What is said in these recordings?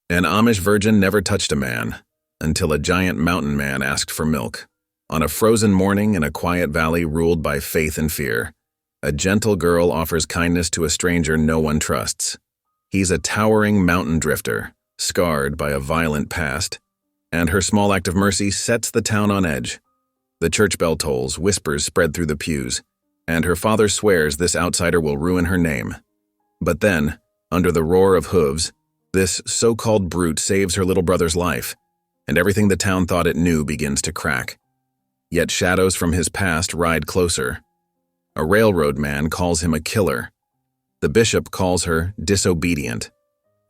An Amish virgin never touched a man until a giant mountain man asked for milk. On a frozen morning in a quiet valley ruled by faith and fear, a gentle girl offers kindness to a stranger no one trusts. He's a towering mountain drifter, scarred by a violent past, and her small act of mercy sets the town on edge. The church bell tolls, whispers spread through the pews, and her father swears this outsider will ruin her name. But then, under the roar of hooves, this so-called brute saves her little brother's life, and everything the town thought it knew begins to crack. Yet shadows from his past ride closer. A railroad man calls him a killer. The bishop calls her disobedient,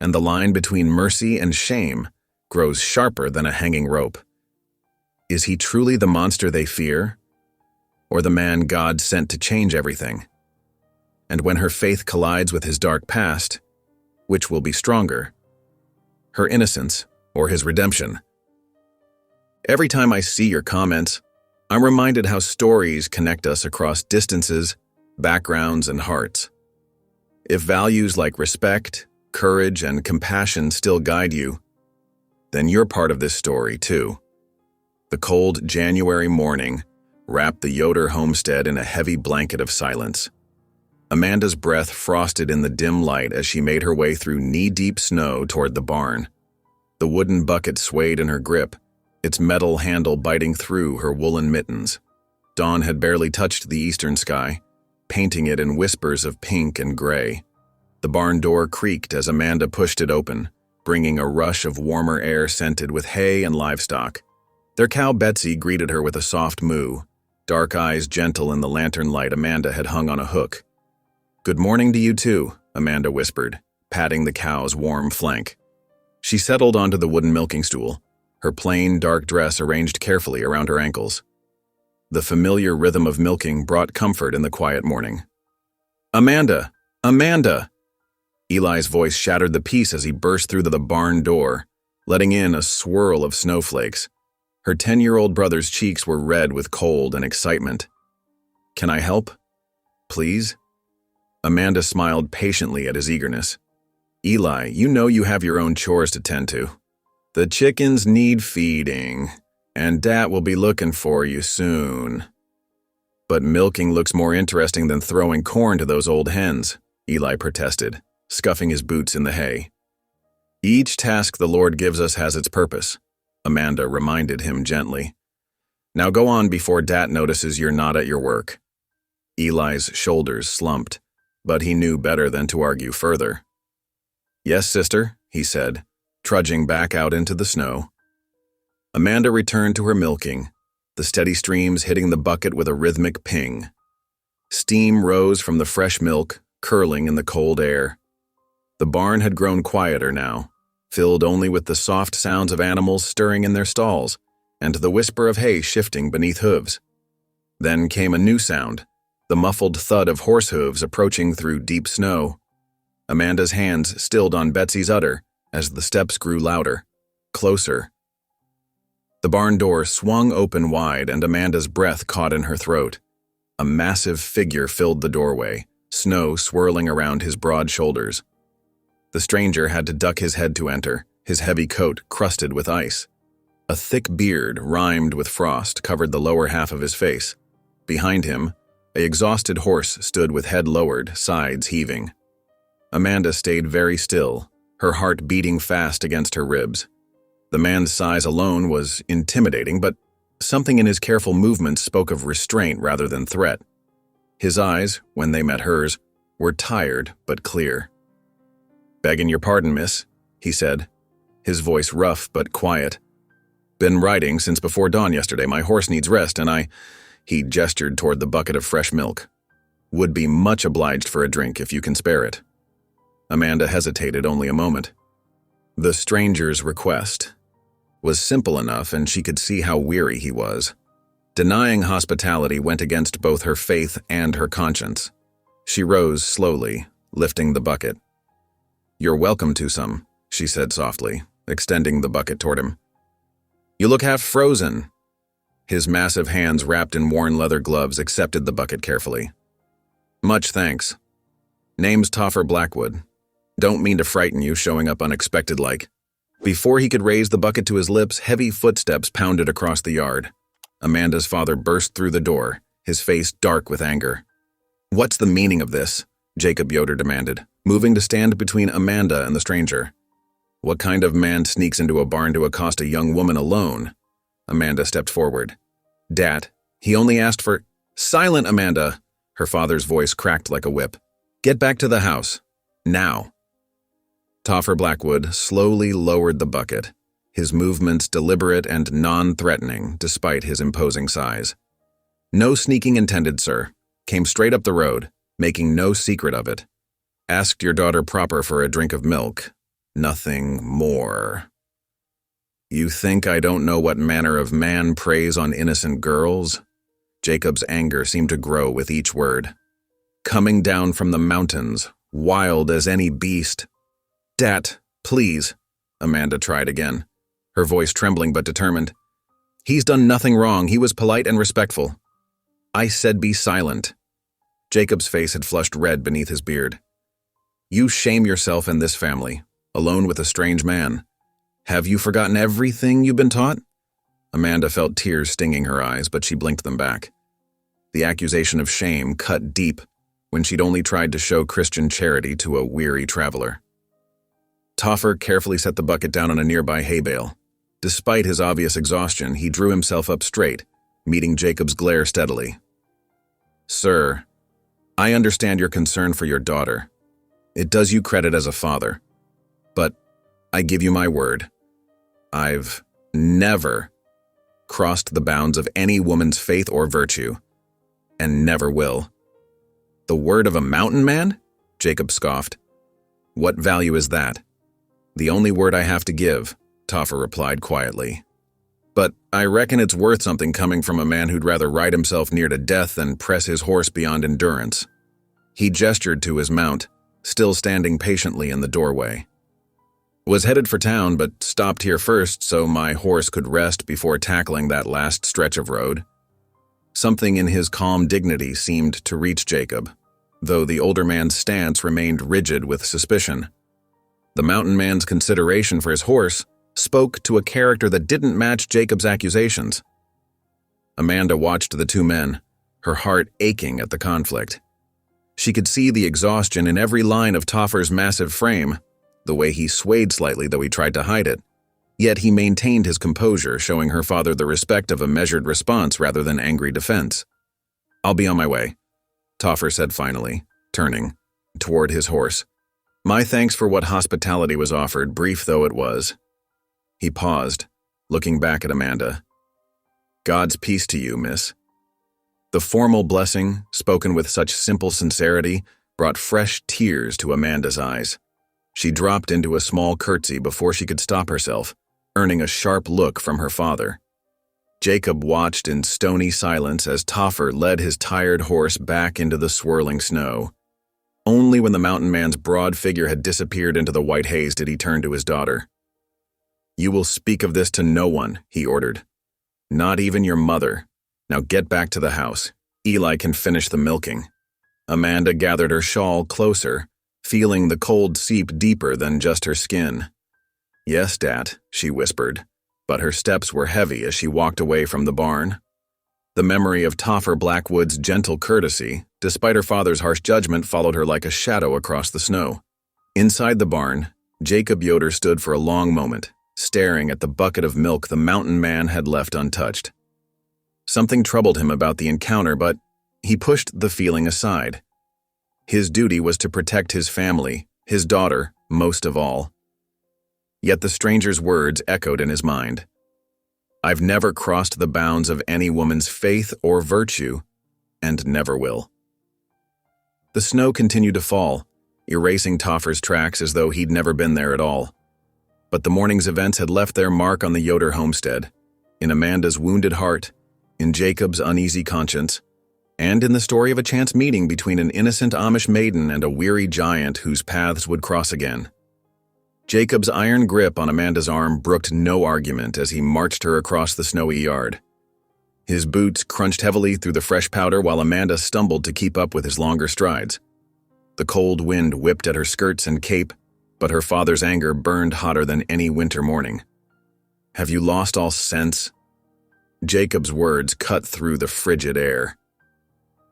and the line between mercy and shame grows sharper than a hanging rope. Is he truly the monster they fear, or the man God sent to change everything? And when her faith collides with his dark past, which will be stronger? Her innocence or his redemption? Every time I see your comments, I'm reminded how stories connect us across distances, backgrounds, and hearts. If values like respect, courage, and compassion still guide you, then you're part of this story too. The cold January morning wrapped the Yoder homestead in a heavy blanket of silence. Amanda's breath frosted in the dim light as she made her way through knee-deep snow toward the barn. The wooden bucket swayed in her grip, its metal handle biting through her woolen mittens. Dawn had barely touched the eastern sky, painting it in whispers of pink and gray. The barn door creaked as Amanda pushed it open, bringing a rush of warmer air scented with hay and livestock. Their cow Betsy greeted her with a soft moo, dark eyes gentle in the lantern light Amanda had hung on a hook. "Good morning to you too," Amanda whispered, patting the cow's warm flank. She settled onto the wooden milking stool, her plain, dark dress arranged carefully around her ankles. The familiar rhythm of milking brought comfort in the quiet morning. "Amanda! Amanda!" Eli's voice shattered the peace as he burst through the barn door, letting in a swirl of snowflakes. Her 10-year-old brother's cheeks were red with cold and excitement. "Can I help? Please?" Amanda smiled patiently at his eagerness. "Eli, you know you have your own chores to tend to. The chickens need feeding, and Dat will be looking for you soon." "But milking looks more interesting than throwing corn to those old hens," Eli protested, scuffing his boots in the hay. "Each task the Lord gives us has its purpose," Amanda reminded him gently. "Now go on before Dat notices you're not at your work." Eli's shoulders slumped, but he knew better than to argue further. "Yes, sister," he said, trudging back out into the snow. Amanda returned to her milking, the steady streams hitting the bucket with a rhythmic ping. Steam rose from the fresh milk, curling in the cold air. The barn had grown quieter now, filled only with the soft sounds of animals stirring in their stalls and the whisper of hay shifting beneath hooves. Then came a new sound, the muffled thud of horse hooves approaching through deep snow. Amanda's hands stilled on Betsy's udder as the steps grew louder, closer. The barn door swung open wide and Amanda's breath caught in her throat. A massive figure filled the doorway, snow swirling around his broad shoulders. The stranger had to duck his head to enter, his heavy coat crusted with ice. A thick beard, rimed with frost, covered the lower half of his face. Behind him, an exhausted horse stood with head lowered, sides heaving. Amanda stayed very still, her heart beating fast against her ribs. The man's size alone was intimidating, but something in his careful movements spoke of restraint rather than threat. His eyes, when they met hers, were tired but clear. "Begging your pardon, miss," he said, his voice rough but quiet. "Been riding since before dawn yesterday. My horse needs rest, and He gestured toward the bucket of fresh milk. "Would be much obliged for a drink if you can spare it." Amanda hesitated only a moment. The stranger's request was simple enough, and she could see how weary he was. Denying hospitality went against both her faith and her conscience. She rose slowly, lifting the bucket. "You're welcome to some," she said softly, extending the bucket toward him. "You look half frozen." His massive hands wrapped in worn leather gloves accepted the bucket carefully. "Much thanks. Name's Toffer Blackwood. Don't mean to frighten you showing up unexpected like." Before he could raise the bucket to his lips, heavy footsteps pounded across the yard. Amanda's father burst through the door, his face dark with anger. "What's the meaning of this?" Jacob Yoder demanded, moving to stand between Amanda and the stranger. "What kind of man sneaks into a barn to accost a young woman alone?" Amanda stepped forward. "Dad, he only asked for—" "Silent, Amanda!" Her father's voice cracked like a whip. "Get back to the house. Now." Toffer Blackwood slowly lowered the bucket, his movements deliberate and non-threatening despite his imposing size. "No sneaking intended, sir. Came straight up the road, making no secret of it. Asked your daughter proper for a drink of milk. Nothing more." "You think I don't know what manner of man preys on innocent girls?" Jacob's anger seemed to grow with each word. "Coming down from the mountains, wild as any beast." "Dat, please," Amanda tried again, her voice trembling but determined. "He's done nothing wrong. He was polite and respectful." "I said be silent." Jacob's face had flushed red beneath his beard. "You shame yourself and this family, alone with a strange man. Have you forgotten everything you've been taught?" Amanda felt tears stinging her eyes, but she blinked them back. The accusation of shame cut deep when she'd only tried to show Christian charity to a weary traveler. Toffer carefully set the bucket down on a nearby hay bale. Despite his obvious exhaustion, he drew himself up straight, meeting Jacob's glare steadily. "Sir, I understand your concern for your daughter. It does you credit as a father. But I give you my word. I've never crossed the bounds of any woman's faith or virtue, and never will." "The word of a mountain man?" Jacob scoffed. "What value is that?" "The only word I have to give," Toffer replied quietly. "But I reckon it's worth something coming from a man who'd rather ride himself near to death than press his horse beyond endurance." He gestured to his mount, still standing patiently in the doorway. "Was headed for town, but stopped here first so my horse could rest before tackling that last stretch of road." Something in his calm dignity seemed to reach Jacob, though the older man's stance remained rigid with suspicion. The mountain man's consideration for his horse spoke to a character that didn't match Jacob's accusations. Amanda watched the two men, her heart aching at the conflict. She could see the exhaustion in every line of Toffer's massive frame, the way he swayed slightly though he tried to hide it. Yet he maintained his composure, showing her father the respect of a measured response rather than angry defense. "I'll be on my way," Toffer said finally, turning toward his horse. "My thanks for what hospitality was offered, brief though it was." He paused, looking back at Amanda. "God's peace to you, miss." The formal blessing, spoken with such simple sincerity, brought fresh tears to Amanda's eyes. She dropped into a small curtsy before she could stop herself, earning a sharp look from her father. Jacob watched in stony silence as Toffer led his tired horse back into the swirling snow. Only when the mountain man's broad figure had disappeared into the white haze did he turn to his daughter. "You will speak of this to no one," he ordered. "Not even your mother. Now get back to the house. Eli can finish the milking." Amanda gathered her shawl closer, feeling the cold seep deeper than just her skin. "Yes, Dad," she whispered, but her steps were heavy as she walked away from the barn. The memory of Toffer Blackwood's gentle courtesy, despite her father's harsh judgment, followed her like a shadow across the snow. Inside the barn, Jacob Yoder stood for a long moment, staring at the bucket of milk the mountain man had left untouched. Something troubled him about the encounter, but he pushed the feeling aside. His duty was to protect his family, his daughter, most of all. Yet the stranger's words echoed in his mind. "I've never crossed the bounds of any woman's faith or virtue, and never will." The snow continued to fall, erasing Toffer's tracks as though he'd never been there at all. But the morning's events had left their mark on the Yoder homestead, in Amanda's wounded heart, in Jacob's uneasy conscience, and in the story of a chance meeting between an innocent Amish maiden and a weary giant whose paths would cross again. Jacob's iron grip on Amanda's arm brooked no argument as he marched her across the snowy yard. His boots crunched heavily through the fresh powder while Amanda stumbled to keep up with his longer strides. The cold wind whipped at her skirts and cape, but her father's anger burned hotter than any winter morning. "Have you lost all sense?" Jacob's words cut through the frigid air.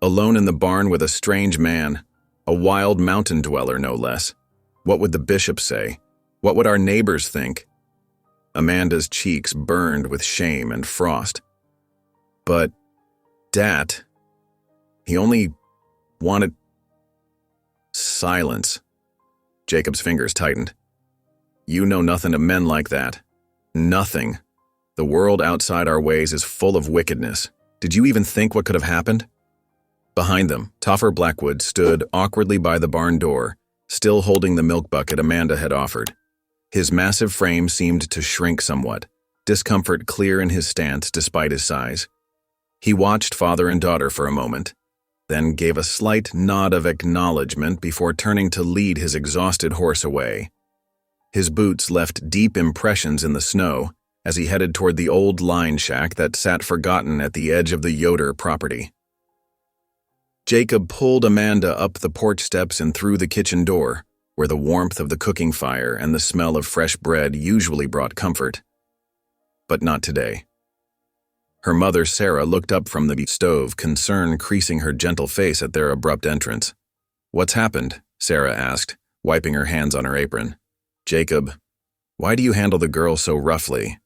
Alone in the barn with a strange man, a wild mountain dweller no less. What would the bishop say? What would our neighbors think? Amanda's cheeks burned with shame and frost. But, Dad, he only wanted... Silence. Jacob's fingers tightened. "You know nothing of men like that. Nothing. The world outside our ways is full of wickedness. Did you even think what could have happened?" Behind them, Toffer Blackwood stood awkwardly by the barn door, still holding the milk bucket Amanda had offered. His massive frame seemed to shrink somewhat, discomfort clear in his stance despite his size. He watched father and daughter for a moment, then gave a slight nod of acknowledgement before turning to lead his exhausted horse away. His boots left deep impressions in the snow as he headed toward the old line shack that sat forgotten at the edge of the Yoder property. Jacob pulled Amanda up the porch steps and through the kitchen door, where the warmth of the cooking fire and the smell of fresh bread usually brought comfort. But not today. Her mother, Sarah, looked up from the stove, concern creasing her gentle face at their abrupt entrance. "What's happened?" Sarah asked, wiping her hands on her apron. "Jacob, why do you handle the girl so roughly?"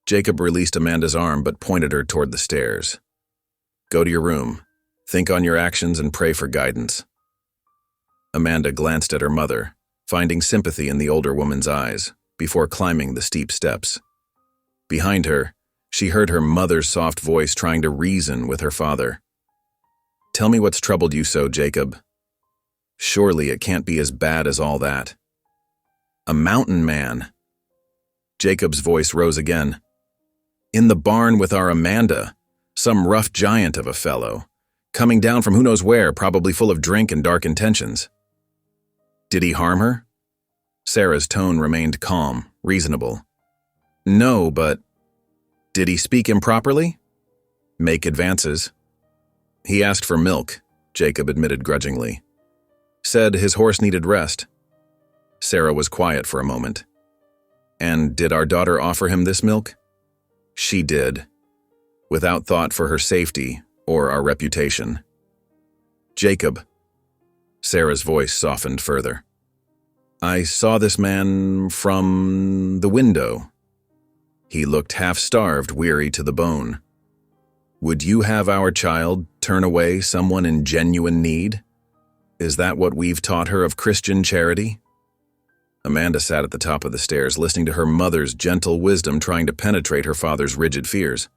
Jacob released Amanda's arm but pointed her toward the stairs. "Go to your room. Think on your actions and pray for guidance." Amanda glanced at her mother, finding sympathy in the older woman's eyes, before climbing the steep steps. Behind her, she heard her mother's soft voice trying to reason with her father. "Tell me what's troubled you so, Jacob. Surely it can't be as bad as all that." "A mountain man." Jacob's voice rose again. "In the barn with our Amanda, some rough giant of a fellow, coming down from who knows where, probably full of drink and dark intentions." "Did he harm her?" Sarah's tone remained calm, reasonable. "No, but... Did he speak improperly?" "Make advances." "He asked for milk," Jacob admitted grudgingly. "Said his horse needed rest." Sarah was quiet for a moment. "And did our daughter offer him this milk?" "She did, without thought for her safety or our reputation." "Jacob." Sarah's voice softened further. "I saw this man from the window. He looked half-starved, weary to the bone. Would you have our child turn away someone in genuine need? Is that what we've taught her of Christian charity?" Amanda sat at the top of the stairs, listening to her mother's gentle wisdom trying to penetrate her father's rigid fears.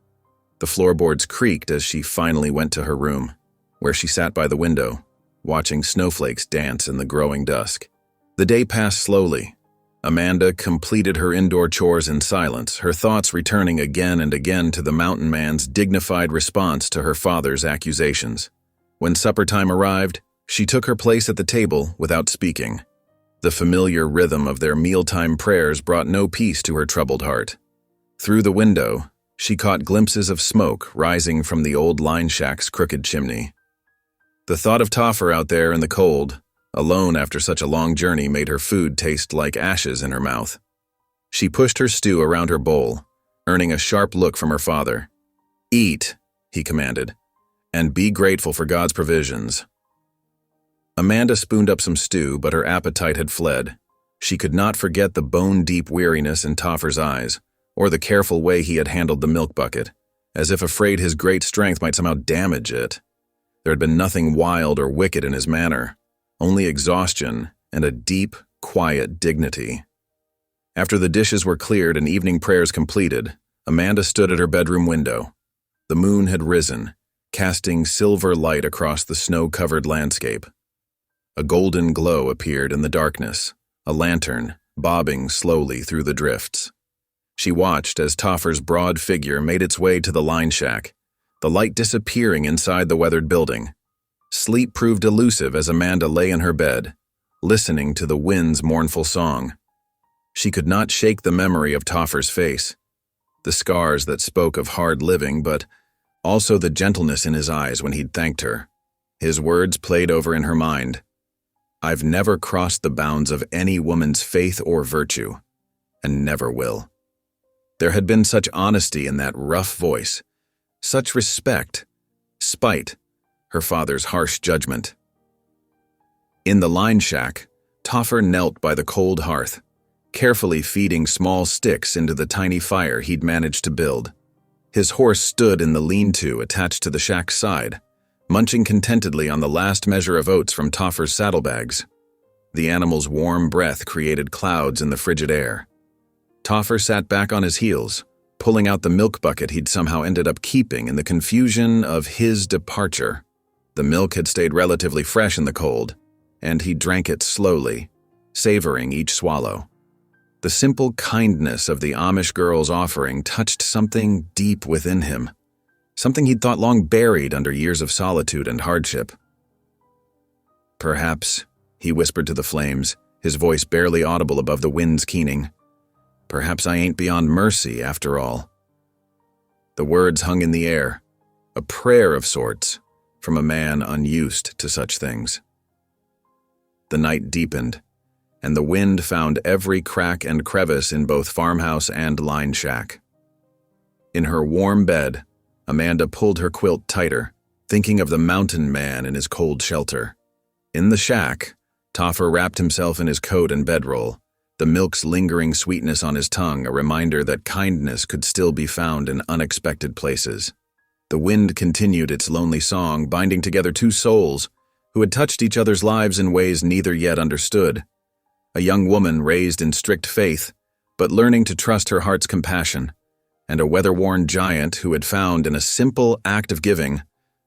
The floorboards creaked as she finally went to her room, where she sat by the window, watching snowflakes dance in the growing dusk. The day passed slowly. Amanda completed her indoor chores in silence, her thoughts returning again and again to the mountain man's dignified response to her father's accusations. When supper time arrived, she took her place at the table without speaking. The familiar rhythm of their mealtime prayers brought no peace to her troubled heart. Through the window, she caught glimpses of smoke rising from the old line shack's crooked chimney. The thought of Toffer out there in the cold, alone after such a long journey, made her food taste like ashes in her mouth. She pushed her stew around her bowl, earning a sharp look from her father. "Eat," he commanded, "and be grateful for God's provisions." Amanda spooned up some stew, but her appetite had fled. She could not forget the bone-deep weariness in Toffer's eyes, or the careful way he had handled the milk bucket, as if afraid his great strength might somehow damage it. There had been nothing wild or wicked in his manner, only exhaustion and a deep, quiet dignity. After the dishes were cleared and evening prayers completed, Amanda stood at her bedroom window. The moon had risen, casting silver light across the snow-covered landscape. A golden glow appeared in the darkness, a lantern bobbing slowly through the drifts. She watched as Toffer's broad figure made its way to the line shack, the light disappearing inside the weathered building. Sleep proved elusive as Amanda lay in her bed, listening to the wind's mournful song. She could not shake the memory of Toffer's face, the scars that spoke of hard living, but also the gentleness in his eyes when he'd thanked her. His words played over in her mind. I've never crossed the bounds of any woman's faith or virtue, and never will. There had been such honesty in that rough voice, such respect, spite her father's harsh judgment. In the line shack, Toffer knelt by the cold hearth, carefully feeding small sticks into the tiny fire he'd managed to build. His horse stood in the lean-to attached to the shack's side, munching contentedly on the last measure of oats from Toffer's saddlebags. The animal's warm breath created clouds in the frigid air. Toffer sat back on his heels, pulling out the milk bucket he'd somehow ended up keeping in the confusion of his departure. The milk had stayed relatively fresh in the cold, and he drank it slowly, savoring each swallow. The simple kindness of the Amish girl's offering touched something deep within him, something he'd thought long buried under years of solitude and hardship. "Perhaps," he whispered to the flames, his voice barely audible above the wind's keening, "perhaps I ain't beyond mercy after all." The words hung in the air, a prayer of sorts, from a man unused to such things. The night deepened, and the wind found every crack and crevice in both farmhouse and line shack. In her warm bed, Amanda pulled her quilt tighter, thinking of the mountain man in his cold shelter. In the shack, Toffer wrapped himself in his coat and bedroll, the milk's lingering sweetness on his tongue a reminder that kindness could still be found in unexpected places. The wind continued its lonely song, binding together two souls who had touched each other's lives in ways neither yet understood. A young woman raised in strict faith, but learning to trust her heart's compassion, and a weather-worn giant who had found in a simple act of giving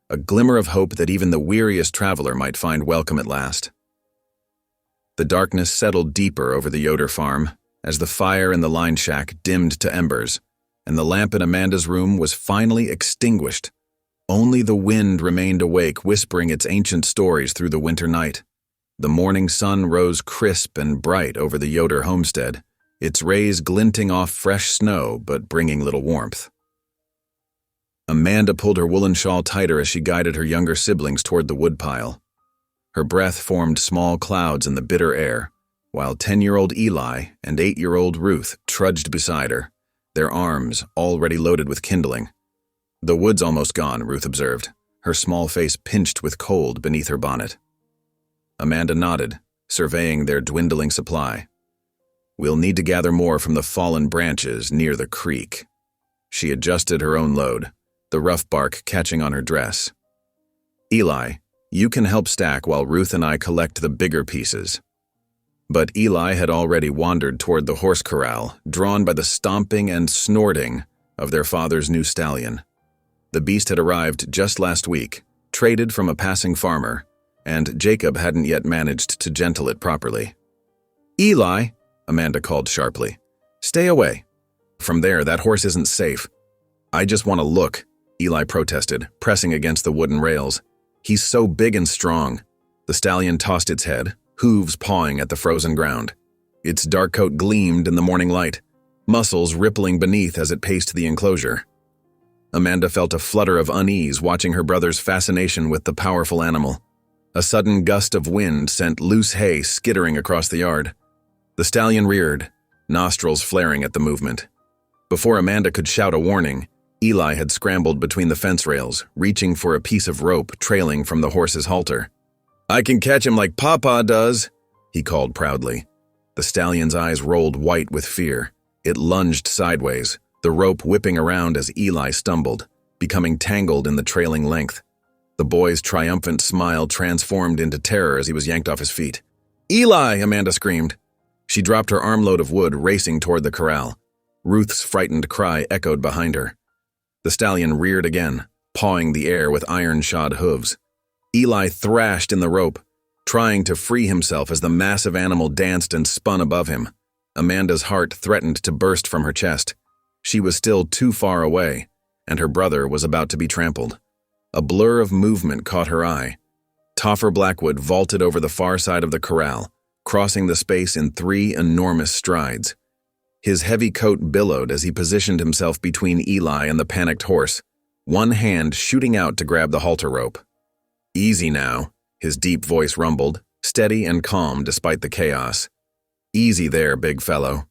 a glimmer of hope that even the weariest traveler might find welcome at last. The darkness settled deeper over the Yoder farm as the fire in the line shack dimmed to embers, and the lamp in Amanda's room was finally extinguished. Only the wind remained awake, whispering its ancient stories through the winter night. The morning sun rose crisp and bright over the Yoder homestead, its rays glinting off fresh snow but bringing little warmth. Amanda pulled her woolen shawl tighter as she guided her younger siblings toward the woodpile. Her breath formed small clouds in the bitter air, while 10-year-old Eli and 8-year-old Ruth trudged beside her, their arms already loaded with kindling. "The wood's almost gone," Ruth observed, her small face pinched with cold beneath her bonnet. Amanda nodded, surveying their dwindling supply. "We'll need to gather more from the fallen branches near the creek." She adjusted her own load, the rough bark catching on her dress. "Eli, you can help stack while Ruth and I collect the bigger pieces." But Eli had already wandered toward the horse corral, drawn by the stomping and snorting of their father's new stallion. The beast had arrived just last week, traded from a passing farmer, and Jacob hadn't yet managed to gentle it properly. "Eli," Amanda called sharply, "stay away. From there, that horse isn't safe." "I just want to look," Eli protested, pressing against the wooden rails. "He's so big and strong." The stallion tossed its head, hooves pawing at the frozen ground. Its dark coat gleamed in the morning light, muscles rippling beneath as it paced the enclosure. Amanda felt a flutter of unease watching her brother's fascination with the powerful animal. A sudden gust of wind sent loose hay skittering across the yard. The stallion reared, nostrils flaring at the movement. Before Amanda could shout a warning, Eli had scrambled between the fence rails, reaching for a piece of rope trailing from the horse's halter. "I can catch him like Papa does," he called proudly. The stallion's eyes rolled white with fear. It lunged sideways, the rope whipping around as Eli stumbled, becoming tangled in the trailing length. The boy's triumphant smile transformed into terror as he was yanked off his feet. "Eli!" Amanda screamed. She dropped her armload of wood, racing toward the corral. Ruth's frightened cry echoed behind her. The stallion reared again, pawing the air with iron-shod hooves. Eli thrashed in the rope, trying to free himself as the massive animal danced and spun above him. Amanda's heart threatened to burst from her chest. She was still too far away, and her brother was about to be trampled. A blur of movement caught her eye. Toffer Blackwood vaulted over the far side of the corral, crossing the space in 3 enormous strides. His heavy coat billowed as he positioned himself between Eli and the panicked horse, one hand shooting out to grab the halter rope. "Easy now," his deep voice rumbled, steady and calm despite the chaos. "Easy there, big fellow."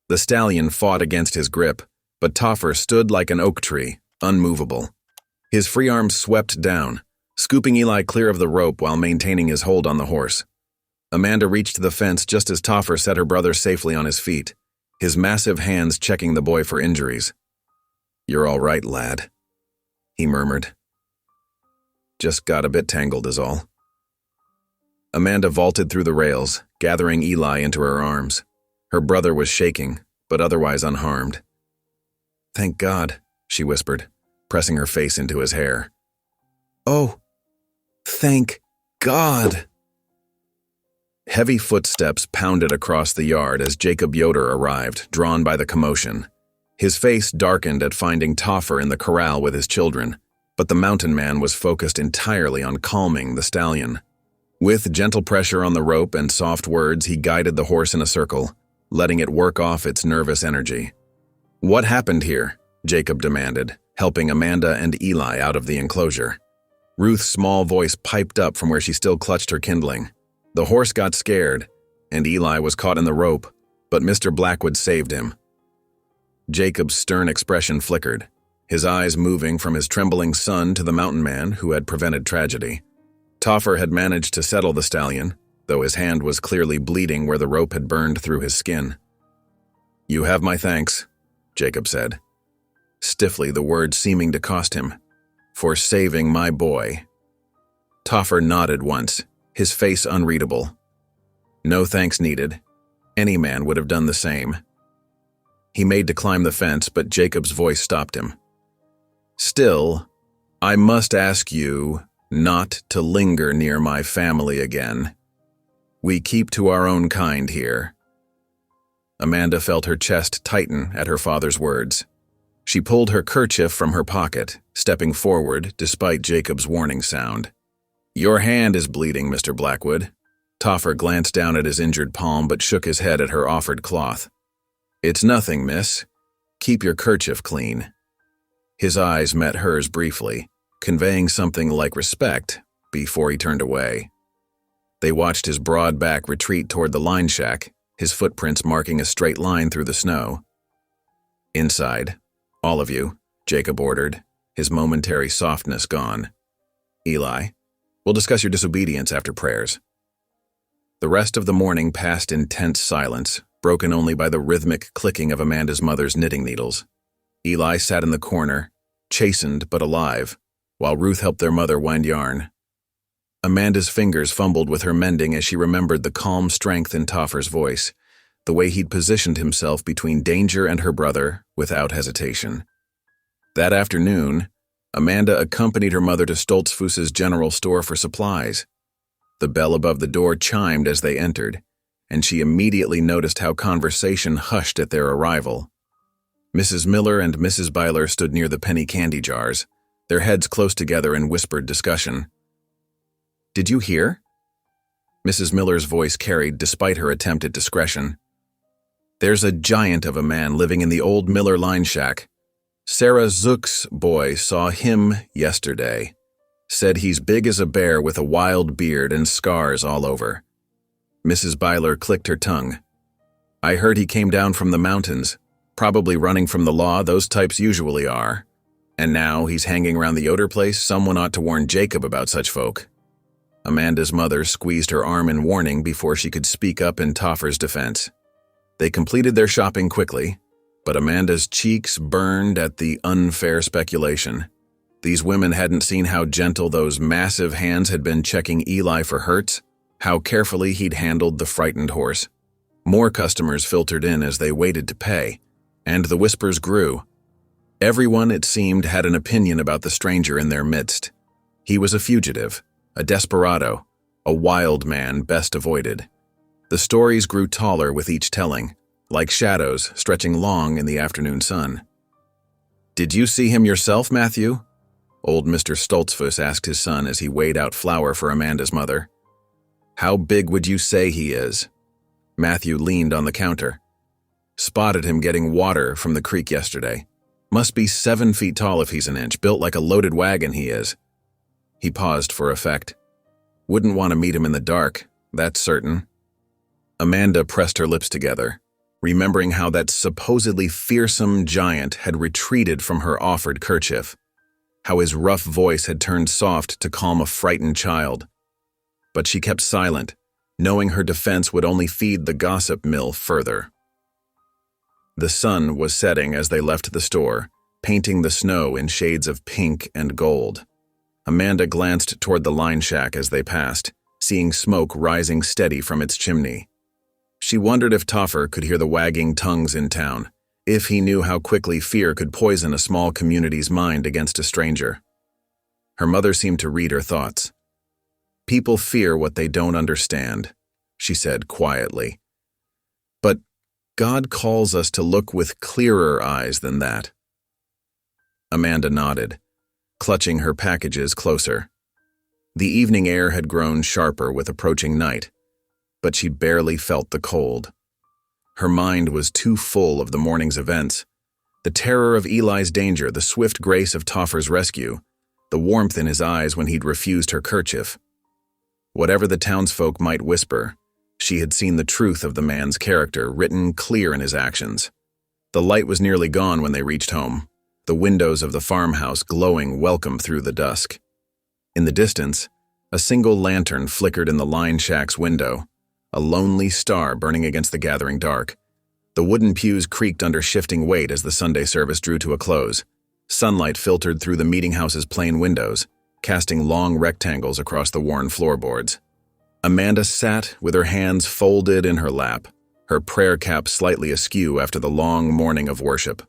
The stallion fought against his grip, but Toffer stood like an oak tree, unmovable. His free arms swept down, scooping Eli clear of the rope while maintaining his hold on the horse. Amanda reached the fence just as Toffer set her brother safely on his feet, his massive hands checking the boy for injuries. "You're all right, lad," he murmured. "Just got a bit tangled is all." Amanda vaulted through the rails, gathering Eli into her arms. Her brother was shaking, but otherwise unharmed. "Thank God," she whispered, pressing her face into his hair. "Oh, thank God." Heavy footsteps pounded across the yard as Jacob Yoder arrived, drawn by the commotion. His face darkened at finding Toffer in the corral with his children, but the mountain man was focused entirely on calming the stallion. With gentle pressure on the rope and soft words, he guided the horse in a circle, letting it work off its nervous energy. "What happened here?" Jacob demanded, helping Amanda and Eli out of the enclosure. Ruth's small voice piped up from where she still clutched her kindling. The horse got scared, and Eli was caught in the rope, but Mr. Blackwood saved him. Jacob's stern expression flickered, his eyes moving from his trembling son to the mountain man who had prevented tragedy. Toffer had managed to settle the stallion, though his hand was clearly bleeding where the rope had burned through his skin. "You have my thanks," Jacob said, stiffly, the words seeming to cost him, "for saving my boy." Toffer nodded once, his face unreadable. "No thanks needed. Any man would have done the same." He made to climb the fence, but Jacob's voice stopped him. "Still, I must ask you not to linger near my family again. We keep to our own kind here." Amanda felt her chest tighten at her father's words. She pulled her kerchief from her pocket, stepping forward despite Jacob's warning sound. "Your hand is bleeding, Mr. Blackwood." Toffer glanced down at his injured palm but shook his head at her offered cloth. "It's nothing, miss. Keep your kerchief clean." His eyes met hers briefly, conveying something like respect before he turned away. They watched his broad back retreat toward the line shack, his footprints marking a straight line through the snow. "Inside, all of you," Jacob ordered, his momentary softness gone. "Eli, we'll discuss your disobedience after prayers." The rest of the morning passed in tense silence, broken only by the rhythmic clicking of Amanda's mother's knitting needles. Eli sat in the corner, chastened but alive, while Ruth helped their mother wind yarn. Amanda's fingers fumbled with her mending as she remembered the calm strength in Toffer's voice, the way he'd positioned himself between danger and her brother without hesitation. That afternoon, Amanda accompanied her mother to Stoltzfus's general store for supplies. The bell above the door chimed as they entered, and she immediately noticed how conversation hushed at their arrival. Mrs. Miller and Mrs. Byler stood near the penny candy jars, their heads close together in whispered discussion. "Did you hear?" Mrs. Miller's voice carried despite her attempt at discretion. "There's a giant of a man living in the old Miller line shack. Sarah Zook's boy saw him yesterday. Said he's big as a bear with a wild beard and scars all over." Mrs. Byler clicked her tongue. "I heard he came down from the mountains, probably running from the law. Those types usually are. And now he's hanging around the Yoder place. Someone ought to warn Jacob about such folk." Amanda's mother squeezed her arm in warning before she could speak up in Toffer's defense. They completed their shopping quickly, but Amanda's cheeks burned at the unfair speculation. These women hadn't seen how gentle those massive hands had been checking Eli for hurts, how carefully he'd handled the frightened horse. More customers filtered in as they waited to pay, and the whispers grew. Everyone, it seemed, had an opinion about the stranger in their midst. He was a fugitive, a desperado, a wild man best avoided. The stories grew taller with each telling, like shadows stretching long in the afternoon sun. "Did you see him yourself, Matthew?" Old Mr. Stoltzfus asked his son as he weighed out flour for Amanda's mother. "How big would you say he is?" Matthew leaned on the counter. "Spotted him getting water from the creek yesterday. Must be 7 feet tall if he's an inch, built like a loaded wagon he is." He paused for effect. Wouldn't want to meet him in the dark, that's certain. Amanda pressed her lips together, remembering how that supposedly fearsome giant had retreated from her offered kerchief, how his rough voice had turned soft to calm a frightened child. But she kept silent, knowing her defense would only feed the gossip mill further. The sun was setting as they left the store, painting the snow in shades of pink and gold. Amanda glanced toward the line shack as they passed, seeing smoke rising steady from its chimney. She wondered if Toffer could hear the wagging tongues in town, if he knew how quickly fear could poison a small community's mind against a stranger. Her mother seemed to read her thoughts. "People fear what they don't understand," she said quietly. "But God calls us to look with clearer eyes than that." Amanda nodded, clutching her packages closer. The evening air had grown sharper with approaching night, but she barely felt the cold. Her mind was too full of the morning's events, the terror of Eli's danger, the swift grace of Toffer's rescue, the warmth in his eyes when he'd refused her kerchief. Whatever the townsfolk might whisper, she had seen the truth of the man's character written clear in his actions. The light was nearly gone when they reached home, the windows of the farmhouse glowing welcome through the dusk. In the distance, a single lantern flickered in the line shack's window, a lonely star burning against the gathering dark. The wooden pews creaked under shifting weight as the Sunday service drew to a close. Sunlight filtered through the meeting house's plain windows, casting long rectangles across the worn floorboards. Amanda sat with her hands folded in her lap, her prayer cap slightly askew after the long morning of worship.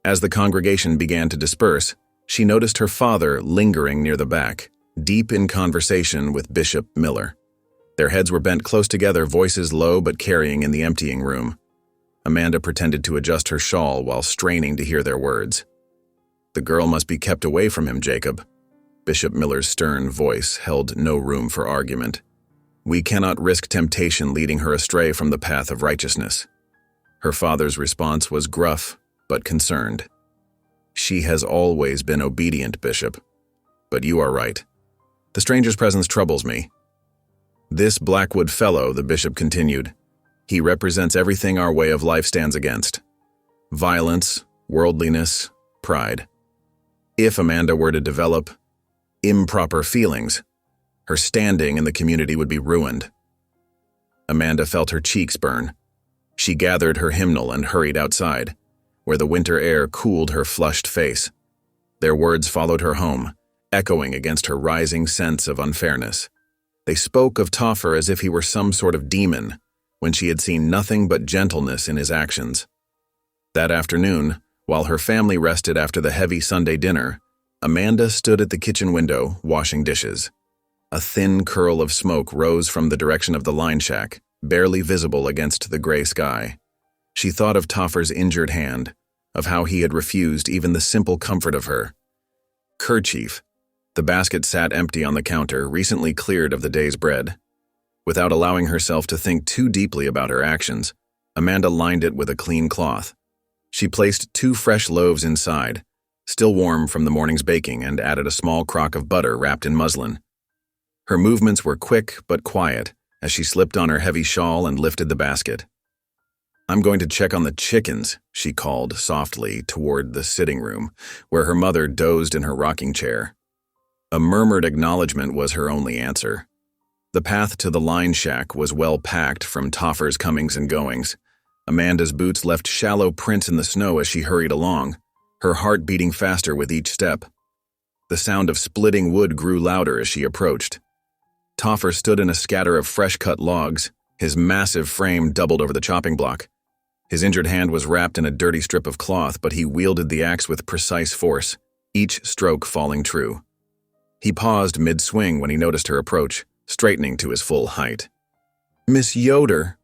As the congregation began to disperse, she noticed her father lingering near the back, deep in conversation with Bishop Miller. Their heads were bent close together, voices low but carrying in the emptying room. Amanda pretended to adjust her shawl while straining to hear their words. "The girl must be kept away from him, Jacob." Bishop Miller's stern voice held no room for argument. "We cannot risk temptation leading her astray from the path of righteousness." Her father's response was gruff but concerned. "She has always been obedient, Bishop. But you are right. The stranger's presence troubles me. This Blackwood fellow," the bishop continued, "he represents everything our way of life stands against. Violence, worldliness, pride. If Amanda were to develop improper feelings, her standing in the community would be ruined." Amanda felt her cheeks burn. She gathered her hymnal and hurried outside, where the winter air cooled her flushed face. Their words followed her home, echoing against her rising sense of unfairness. They spoke of Toffer as if he were some sort of demon, when she had seen nothing but gentleness in his actions. That afternoon, while her family rested after the heavy Sunday dinner, Amanda stood at the kitchen window, washing dishes. A thin curl of smoke rose from the direction of the line shack, barely visible against the gray sky. She thought of Toffer's injured hand, of how he had refused even the simple comfort of her kerchief. The basket sat empty on the counter, recently cleared of the day's bread. Without allowing herself to think too deeply about her actions, Amanda lined it with a clean cloth. She placed 2 fresh loaves inside, still warm from the morning's baking, and added a small crock of butter wrapped in muslin. Her movements were quick but quiet as she slipped on her heavy shawl and lifted the basket. "I'm going to check on the chickens," she called softly toward the sitting room, where her mother dozed in her rocking chair. A murmured acknowledgement was her only answer. The path to the line shack was well packed from Toffer's comings and goings. Amanda's boots left shallow prints in the snow as she hurried along, her heart beating faster with each step. The sound of splitting wood grew louder as she approached. Toffer stood in a scatter of fresh-cut logs, his massive frame doubled over the chopping block. His injured hand was wrapped in a dirty strip of cloth, but he wielded the axe with precise force, each stroke falling true. He paused mid-swing when he noticed her approach, straightening to his full height. "Miss Yoder,"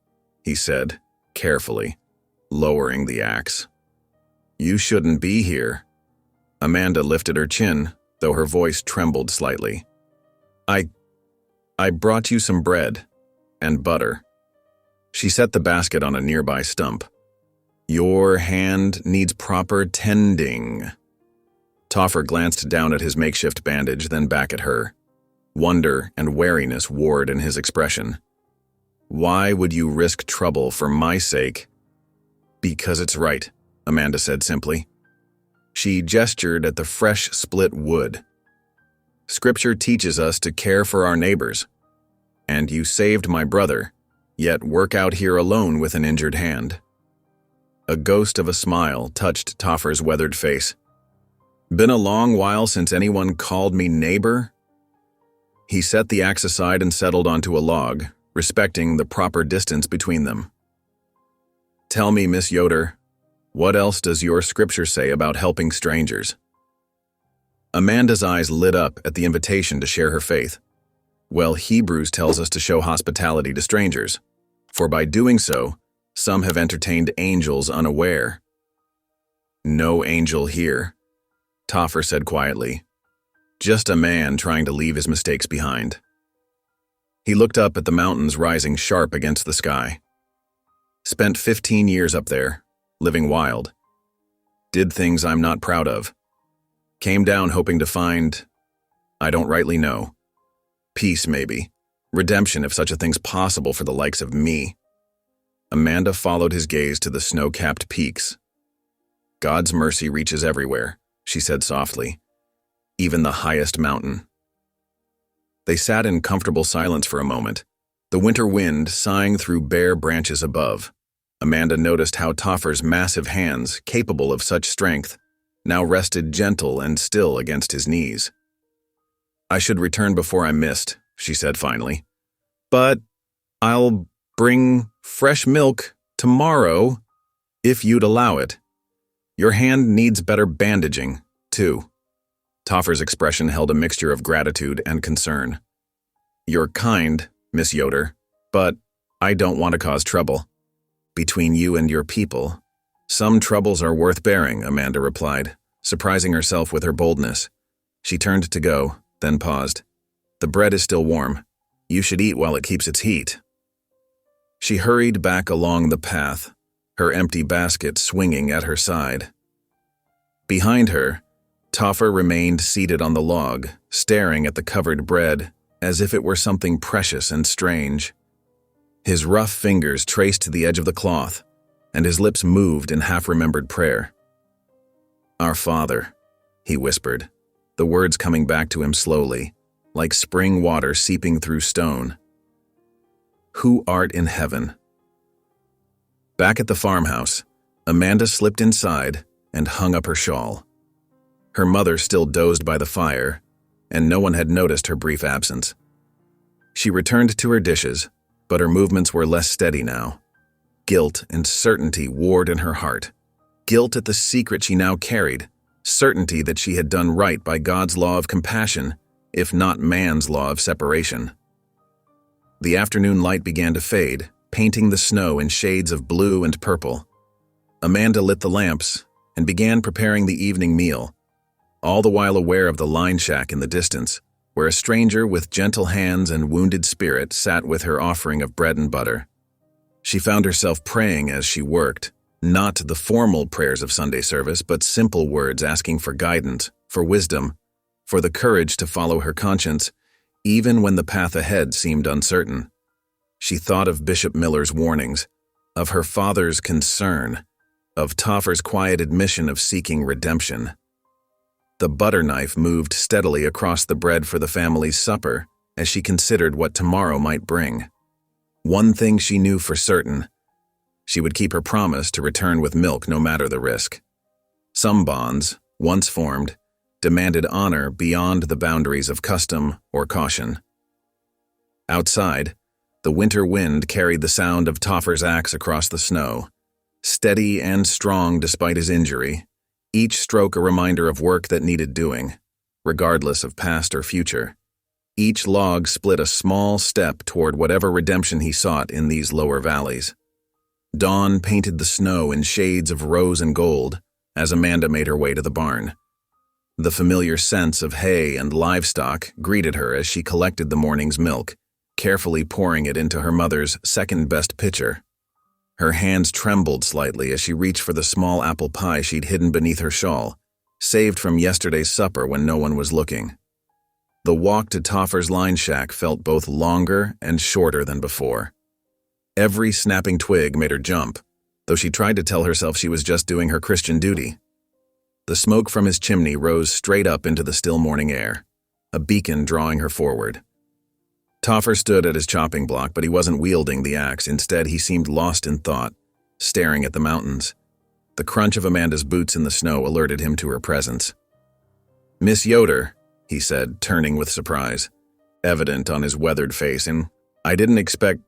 he said, carefully, lowering the axe. "You shouldn't be here." Amanda lifted her chin, though her voice trembled slightly. I brought you some bread and butter." She set the basket on a nearby stump. "Your hand needs proper tending." Toffer glanced down at his makeshift bandage, then back at her. Wonder and wariness warred in his expression. "Why would you risk trouble for my sake?" "Because it's right," Amanda said simply. She gestured at the fresh split wood. "Scripture teaches us to care for our neighbors. And you saved my brother, yet work out here alone with an injured hand." A ghost of a smile touched Toffer's weathered face. "Been a long while since anyone called me neighbor?" He set the axe aside and settled onto a log, respecting the proper distance between them. "Tell me, Miss Yoder, what else does your scripture say about helping strangers?" Amanda's eyes lit up at the invitation to share her faith. "Well, Hebrews tells us to show hospitality to strangers, for by doing so, some have entertained angels unaware." "No angel here," Toffer said quietly. "Just a man trying to leave his mistakes behind." He looked up at the mountains rising sharp against the sky. "Spent 15 years up there, living wild. Did things I'm not proud of. Came down hoping to find, I don't rightly know. Peace, maybe. Redemption, if such a thing's possible for the likes of me." Amanda followed his gaze to the snow-capped peaks. "God's mercy reaches everywhere," she said softly. "Even the highest mountain." They sat in comfortable silence for a moment, the winter wind sighing through bare branches above. Amanda noticed how Toffer's massive hands, capable of such strength, now rested gentle and still against his knees. "I should return before I missed," she said finally. "But I'll bring fresh milk tomorrow, if you'd allow it. Your hand needs better bandaging, too." Toffer's expression held a mixture of gratitude and concern. "You're kind, Miss Yoder, but I don't want to cause trouble. Between you and your people, some troubles are worth bearing," Amanda replied, surprising herself with her boldness. She turned to go, then paused. "The bread is still warm. You should eat while it keeps its heat." She hurried back along the path, her empty basket swinging at her side. Behind her, Toffer remained seated on the log, staring at the covered bread as if it were something precious and strange. His rough fingers traced the edge of the cloth, and his lips moved in half-remembered prayer. "Our Father," he whispered, the words coming back to him slowly, like spring water seeping through stone. "Who art in heaven." Back at the farmhouse, Amanda slipped inside and hung up her shawl. Her mother still dozed by the fire, and no one had noticed her brief absence. She returned to her dishes, but her movements were less steady now. Guilt and certainty warred in her heart. Guilt at the secret she now carried, certainty that she had done right by God's law of compassion, if not man's law of separation. The afternoon light began to fade, painting the snow in shades of blue and purple. Amanda lit the lamps and began preparing the evening meal, all the while aware of the line shack in the distance, where a stranger with gentle hands and wounded spirit sat with her offering of bread and butter. She found herself praying as she worked, not the formal prayers of Sunday service, but simple words asking for guidance, for wisdom, for the courage to follow her conscience, even when the path ahead seemed uncertain. She thought of Bishop Miller's warnings, of her father's concern, of Toffer's quiet admission of seeking redemption. The butter knife moved steadily across the bread for the family's supper as she considered what tomorrow might bring. One thing she knew for certain: she would keep her promise to return with milk no matter the risk. Some bonds, once formed, demanded honor beyond the boundaries of custom or caution. Outside, the winter wind carried the sound of Toffer's axe across the snow, steady and strong despite his injury, each stroke a reminder of work that needed doing, regardless of past or future. Each log split a small step toward whatever redemption he sought in these lower valleys. Dawn painted the snow in shades of rose and gold as Amanda made her way to the barn. The familiar scents of hay and livestock greeted her as she collected the morning's milk, carefully pouring it into her mother's second-best pitcher. Her hands trembled slightly as she reached for the small apple pie she'd hidden beneath her shawl, saved from yesterday's supper when no one was looking. The walk to Toffer's line shack felt both longer and shorter than before. Every snapping twig made her jump, though she tried to tell herself she was just doing her Christian duty. The smoke from his chimney rose straight up into the still morning air, a beacon drawing her forward. Toffer stood at his chopping block, but he wasn't wielding the axe. Instead, he seemed lost in thought, staring at the mountains. The crunch of Amanda's boots in the snow alerted him to her presence. "Miss Yoder," he said, turning with surprise, evident on his weathered face, and I didn't expect.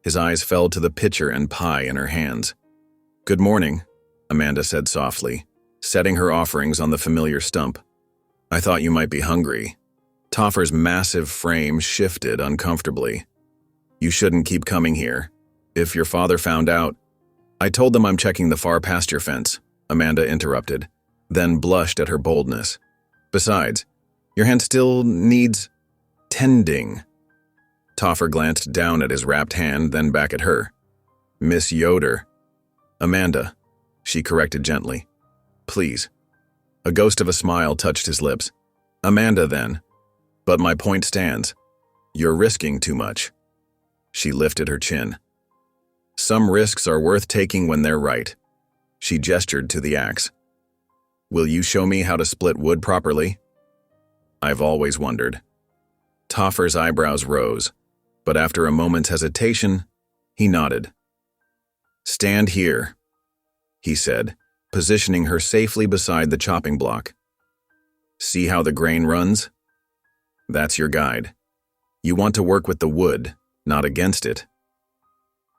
His eyes fell to the pitcher and pie in her hands. "Good morning," Amanda said softly, setting her offerings on the familiar stump. "I thought you might be hungry." Toffer's massive frame shifted uncomfortably. "You shouldn't keep coming here. If your father found out—" "I told them I'm checking the far pasture fence," Amanda interrupted, then blushed at her boldness. "Besides, your hand still needs tending." Toffer glanced down at his wrapped hand, then back at her. "Miss Yoder." "Amanda," she corrected gently. "Please." A ghost of a smile touched his lips. "Amanda, then. But my point stands. You're risking too much." She lifted her chin. "Some risks are worth taking when they're right." She gestured to the axe. "Will you show me how to split wood properly?" "I've always wondered." Toffer's eyebrows rose, but after a moment's hesitation, he nodded. "Stand here," he said, positioning her safely beside the chopping block. "See how the grain runs? That's your guide. You want to work with the wood, not against it."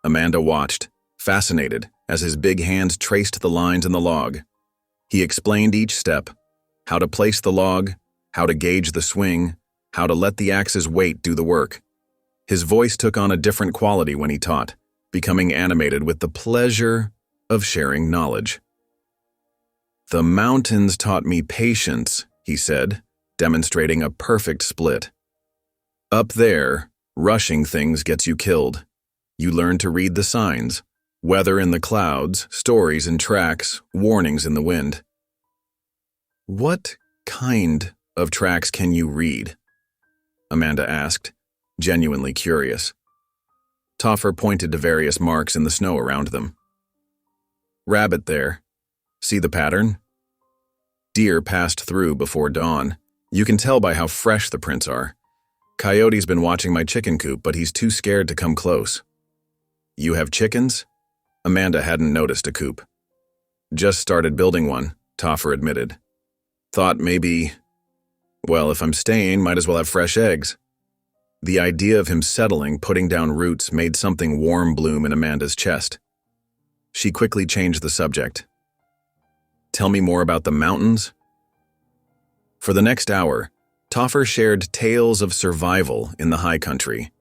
Amanda watched, fascinated, as his big hands traced the lines in the log. He explained each step: how to place the log, how to gauge the swing, how to let the axe's weight do the work. His voice took on a different quality when he taught, becoming animated with the pleasure of sharing knowledge. "The mountains taught me patience," he said, demonstrating a perfect split. "Up there, rushing things gets you killed. You learn to read the signs, weather in the clouds, stories in tracks, warnings in the wind." "What kind of tracks can you read?" Amanda asked, genuinely curious. Toffer pointed to various marks in the snow around them. "Rabbit there. See the pattern? Deer passed through before dawn. You can tell by how fresh the prints are. Coyote's been watching my chicken coop, but he's too scared to come close." "You have chickens?" Amanda hadn't noticed a coop. "Just started building one," Toffer admitted. "Thought maybe, well, if I'm staying, might as well have fresh eggs." The idea of him settling, putting down roots, made something warm bloom in Amanda's chest. She quickly changed the subject. "Tell me more about the mountains?" For the next hour, Toffer shared tales of survival in the high country,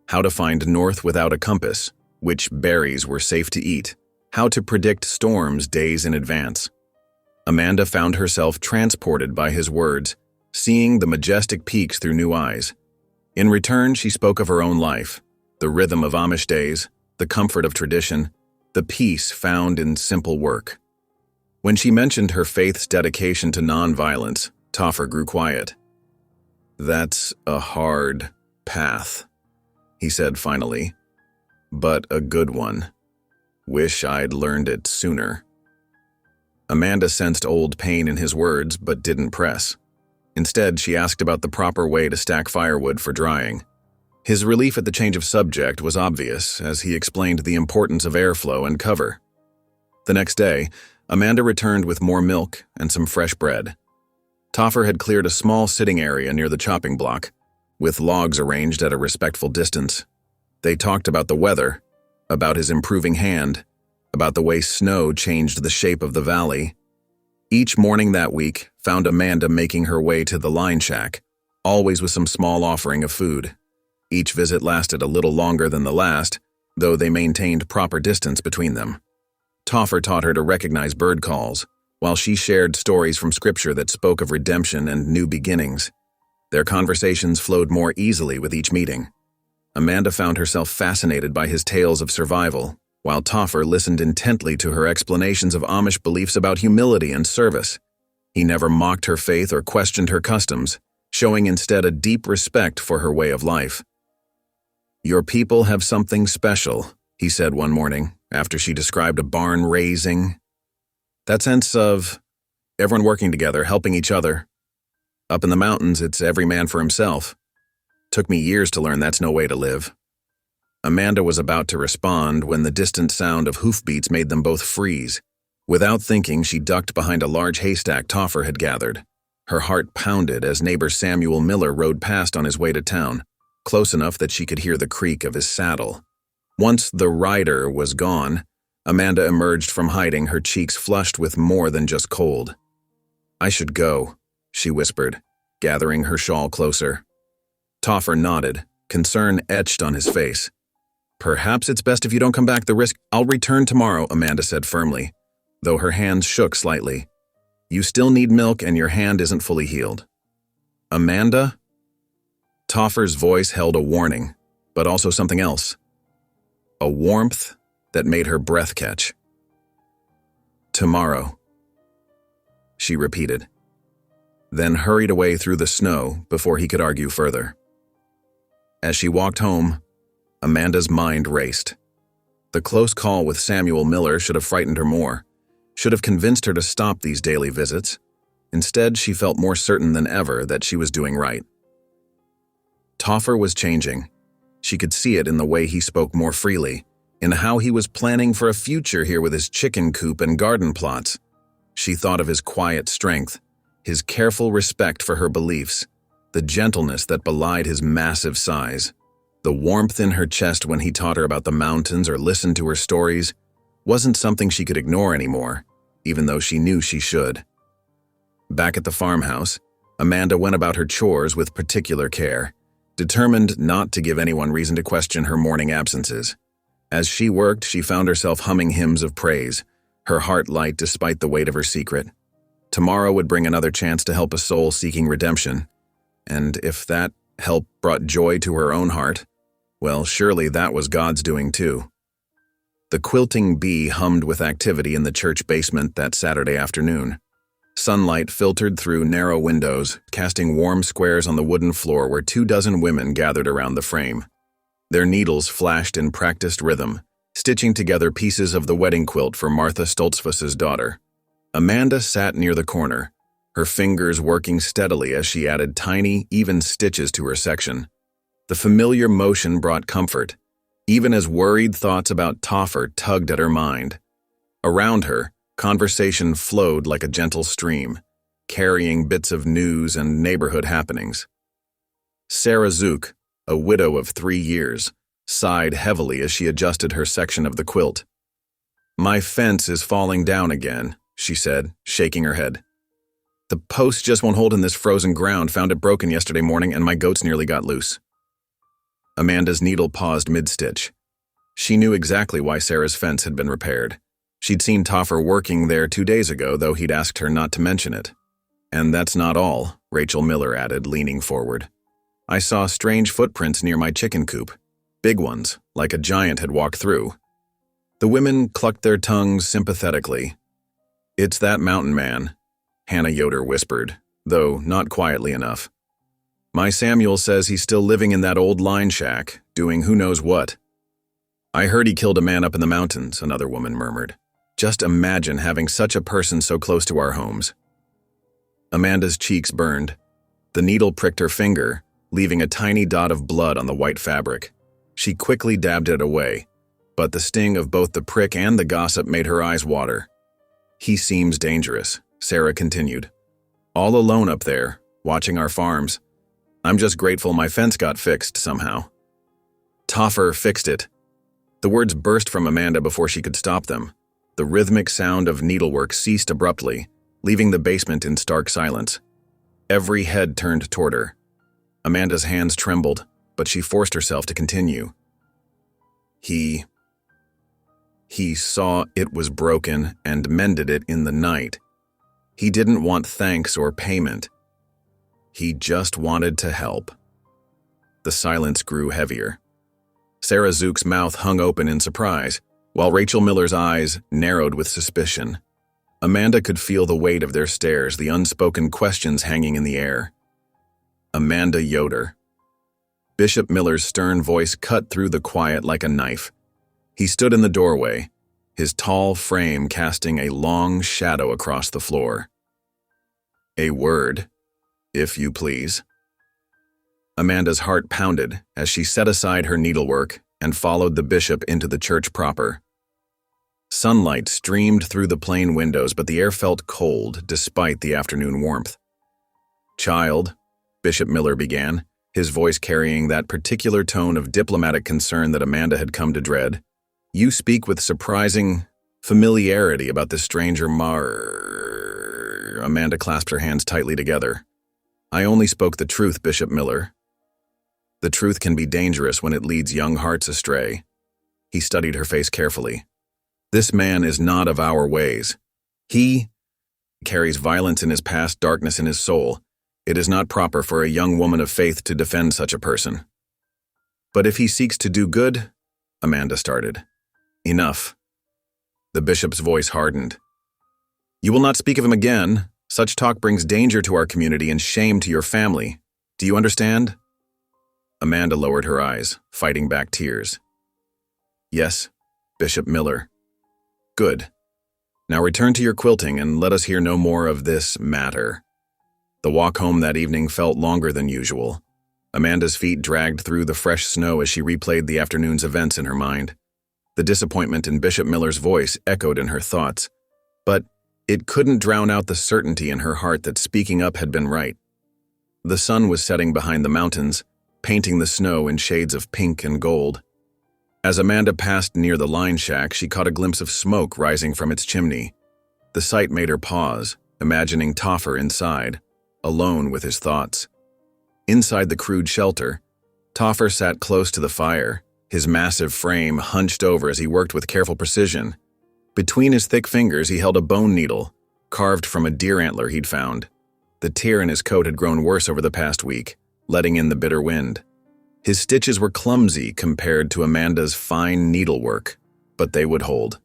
how to find north without a compass, which berries were safe to eat, how to predict storms days in advance. Amanda found herself transported by his words, seeing the majestic peaks through new eyes. In return, she spoke of her own life, the rhythm of Amish days, the comfort of tradition, the peace found in simple work. When she mentioned her faith's dedication to nonviolence, Toffer grew quiet. "That's a hard path," he said finally, "but a good one. Wish I'd learned it sooner." Amanda sensed old pain in his words, but didn't press. Instead, she asked about the proper way to stack firewood for drying. His relief at the change of subject was obvious as he explained the importance of airflow and cover. The next day, Amanda returned with more milk and some fresh bread. Toffer had cleared a small sitting area near the chopping block, with logs arranged at a respectful distance. They talked about the weather, about his improving hand, about the way snow changed the shape of the valley. Each morning that week found Amanda making her way to the line shack, always with some small offering of food. Each visit lasted a little longer than the last, though they maintained proper distance between them. Toffer taught her to recognize bird calls, while she shared stories from scripture that spoke of redemption and new beginnings. Their conversations flowed more easily with each meeting. Amanda found herself fascinated by his tales of survival, while Toffer listened intently to her explanations of Amish beliefs about humility and service. He never mocked her faith or questioned her customs, showing instead a deep respect for her way of life. "Your people have something special," he said one morning, after she described a barn raising. "That sense of everyone working together, helping each other. Up in the mountains, it's every man for himself. Took me years to learn that's no way to live." Amanda was about to respond when the distant sound of hoofbeats made them both freeze. Without thinking, she ducked behind a large haystack Toffer had gathered. Her heart pounded as neighbor Samuel Miller rode past on his way to town, close enough that she could hear the creak of his saddle. Once the rider was gone, Amanda emerged from hiding, her cheeks flushed with more than just cold. "I should go," she whispered, gathering her shawl closer. Toffer nodded, concern etched on his face. "Perhaps it's best if you don't come back. The risk—" "I'll return tomorrow," Amanda said firmly, though her hands shook slightly. "You still need milk and your hand isn't fully healed." "Amanda?" Toffer's voice held a warning, but also something else. A warmth that made her breath catch. "Tomorrow," she repeated, then hurried away through the snow before he could argue further. As she walked home, Amanda's mind raced. The close call with Samuel Miller should have frightened her more, should have convinced her to stop these daily visits. Instead, she felt more certain than ever that she was doing right. Toffer was changing. She could see it in the way he spoke more freely, in how he was planning for a future here with his chicken coop and garden plots. She thought of his quiet strength, his careful respect for her beliefs, the gentleness that belied his massive size. The warmth in her chest when he taught her about the mountains or listened to her stories wasn't something she could ignore anymore, even though she knew she should. Back at the farmhouse, Amanda went about her chores with particular care, determined not to give anyone reason to question her morning absences. As she worked, she found herself humming hymns of praise, her heart light despite the weight of her secret. Tomorrow would bring another chance to help a soul seeking redemption, and if that help brought joy to her own heart, well, surely that was God's doing too. The quilting bee hummed with activity in the church basement that Saturday afternoon. Sunlight filtered through narrow windows, casting warm squares on the wooden floor where 24 women gathered around the frame. Their needles flashed in practiced rhythm, stitching together pieces of the wedding quilt for Martha Stoltzfus's daughter. Amanda sat near the corner, her fingers working steadily as she added tiny, even stitches to her section. The familiar motion brought comfort, even as worried thoughts about Toffer tugged at her mind. Around her, conversation flowed like a gentle stream, carrying bits of news and neighborhood happenings. Sarah Zook, a widow of 3 years, sighed heavily as she adjusted her section of the quilt. "My fence is falling down again," she said, shaking her head. "The post just won't hold in this frozen ground. Found it broken yesterday morning and my goats nearly got loose." Amanda's needle paused mid-stitch. She knew exactly why Sarah's fence had been repaired. She'd seen Toffer working there 2 days ago, though he'd asked her not to mention it. "And that's not all," Rachel Miller added, leaning forward. "I saw strange footprints near my chicken coop. Big ones, like a giant had walked through." The women clucked their tongues sympathetically. "It's that mountain man," Hannah Yoder whispered, though not quietly enough. "My Samuel says he's still living in that old line shack, doing who knows what." "I heard he killed a man up in the mountains," another woman murmured. "Just imagine having such a person so close to our homes." Amanda's cheeks burned. The needle pricked her finger, leaving a tiny dot of blood on the white fabric. She quickly dabbed it away, but the sting of both the prick and the gossip made her eyes water. "He seems dangerous," Sarah continued. "All alone up there, watching our farms. I'm just grateful my fence got fixed somehow." "Toffer fixed it." The words burst from Amanda before she could stop them. The rhythmic sound of needlework ceased abruptly, leaving the basement in stark silence. Every head turned toward her. Amanda's hands trembled, but she forced herself to continue. He saw it was broken and mended it in the night. He didn't want thanks or payment. He just wanted to help." The silence grew heavier. Sarah Zook's mouth hung open in surprise, while Rachel Miller's eyes narrowed with suspicion. Amanda could feel the weight of their stares, the unspoken questions hanging in the air. Amanda Yoder. Bishop Miller's stern voice cut through the quiet like a knife. He stood in the doorway, his tall frame casting a long shadow across the floor. A word, if you please. Amanda's heart pounded as she set aside her needlework and followed the bishop into the church proper. Sunlight streamed through the plain windows, but the air felt cold despite the afternoon warmth. "Child," Bishop Miller began, his voice carrying that particular tone of diplomatic concern that Amanda had come to dread, "you speak with surprising familiarity about this stranger Amanda clasped her hands tightly together. "I only spoke the truth, Bishop Miller. The truth can be dangerous when it leads young hearts astray." He studied her face carefully. "This man is not of our ways. He carries violence in his past, darkness in his soul. It is not proper for a young woman of faith to defend such a person." "But if he seeks to do good," Amanda started. "Enough." The bishop's voice hardened. "You will not speak of him again. Such talk brings danger to our community and shame to your family. Do you understand?" Amanda lowered her eyes, fighting back tears. "Yes, Bishop Miller." "Good. Now return to your quilting and let us hear no more of this matter." The walk home that evening felt longer than usual. Amanda's feet dragged through the fresh snow as she replayed the afternoon's events in her mind. The disappointment in Bishop Miller's voice echoed in her thoughts, but it couldn't drown out the certainty in her heart that speaking up had been right. The sun was setting behind the mountains, painting the snow in shades of pink and gold. As Amanda passed near the line shack, she caught a glimpse of smoke rising from its chimney. The sight made her pause, imagining Toffer inside, alone with his thoughts. Inside the crude shelter, Toffer sat close to the fire, his massive frame hunched over as he worked with careful precision. Between his thick fingers, he held a bone needle, carved from a deer antler he'd found. The tear in his coat had grown worse over the past week, letting in the bitter wind. His stitches were clumsy compared to Amanda's fine needlework, but they would hold.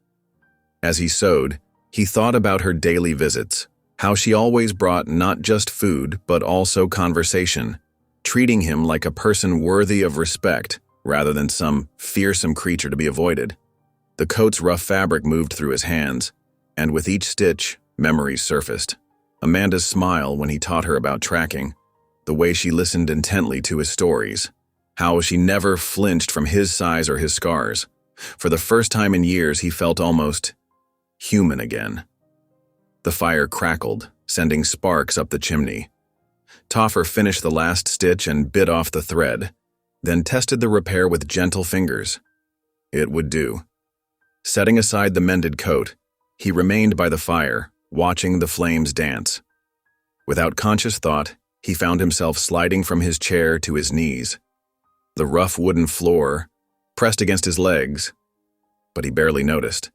As he sewed, he thought about her daily visits, how she always brought not just food, but also conversation, treating him like a person worthy of respect rather than some fearsome creature to be avoided. The coat's rough fabric moved through his hands, and with each stitch, memories surfaced. Amanda's smile when he taught her about tracking, the way she listened intently to his stories, how she never flinched from his size or his scars. For the first time in years, he felt almost human again. The fire crackled, sending sparks up the chimney. Toffer finished the last stitch and bit off the thread, then tested the repair with gentle fingers. It would do. Setting aside the mended coat, he remained by the fire, watching the flames dance. Without conscious thought, he found himself sliding from his chair to his knees. The rough wooden floor pressed against his legs, but he barely noticed.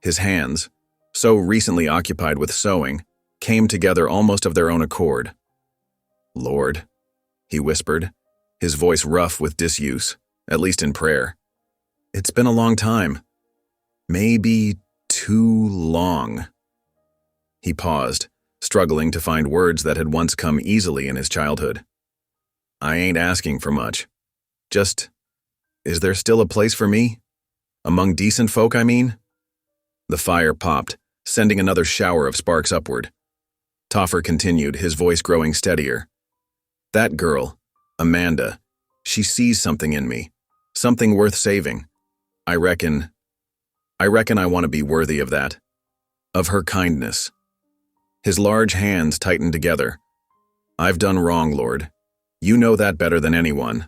His hands, so recently occupied with sewing, came together almost of their own accord. "Lord," he whispered, his voice rough with disuse, at least in prayer. "It's been a long time. Maybe too long." He paused, struggling to find words that had once come easily in his childhood. "I ain't asking for much. Just, is there still a place for me? Among decent folk, I mean?" The fire popped, sending another shower of sparks upward. Toffer continued, his voice growing steadier. "That girl, Amanda, she sees something in me, something worth saving. I reckon I want to be worthy of that, of her kindness." His large hands tightened together. "I've done wrong, Lord. You know that better than anyone.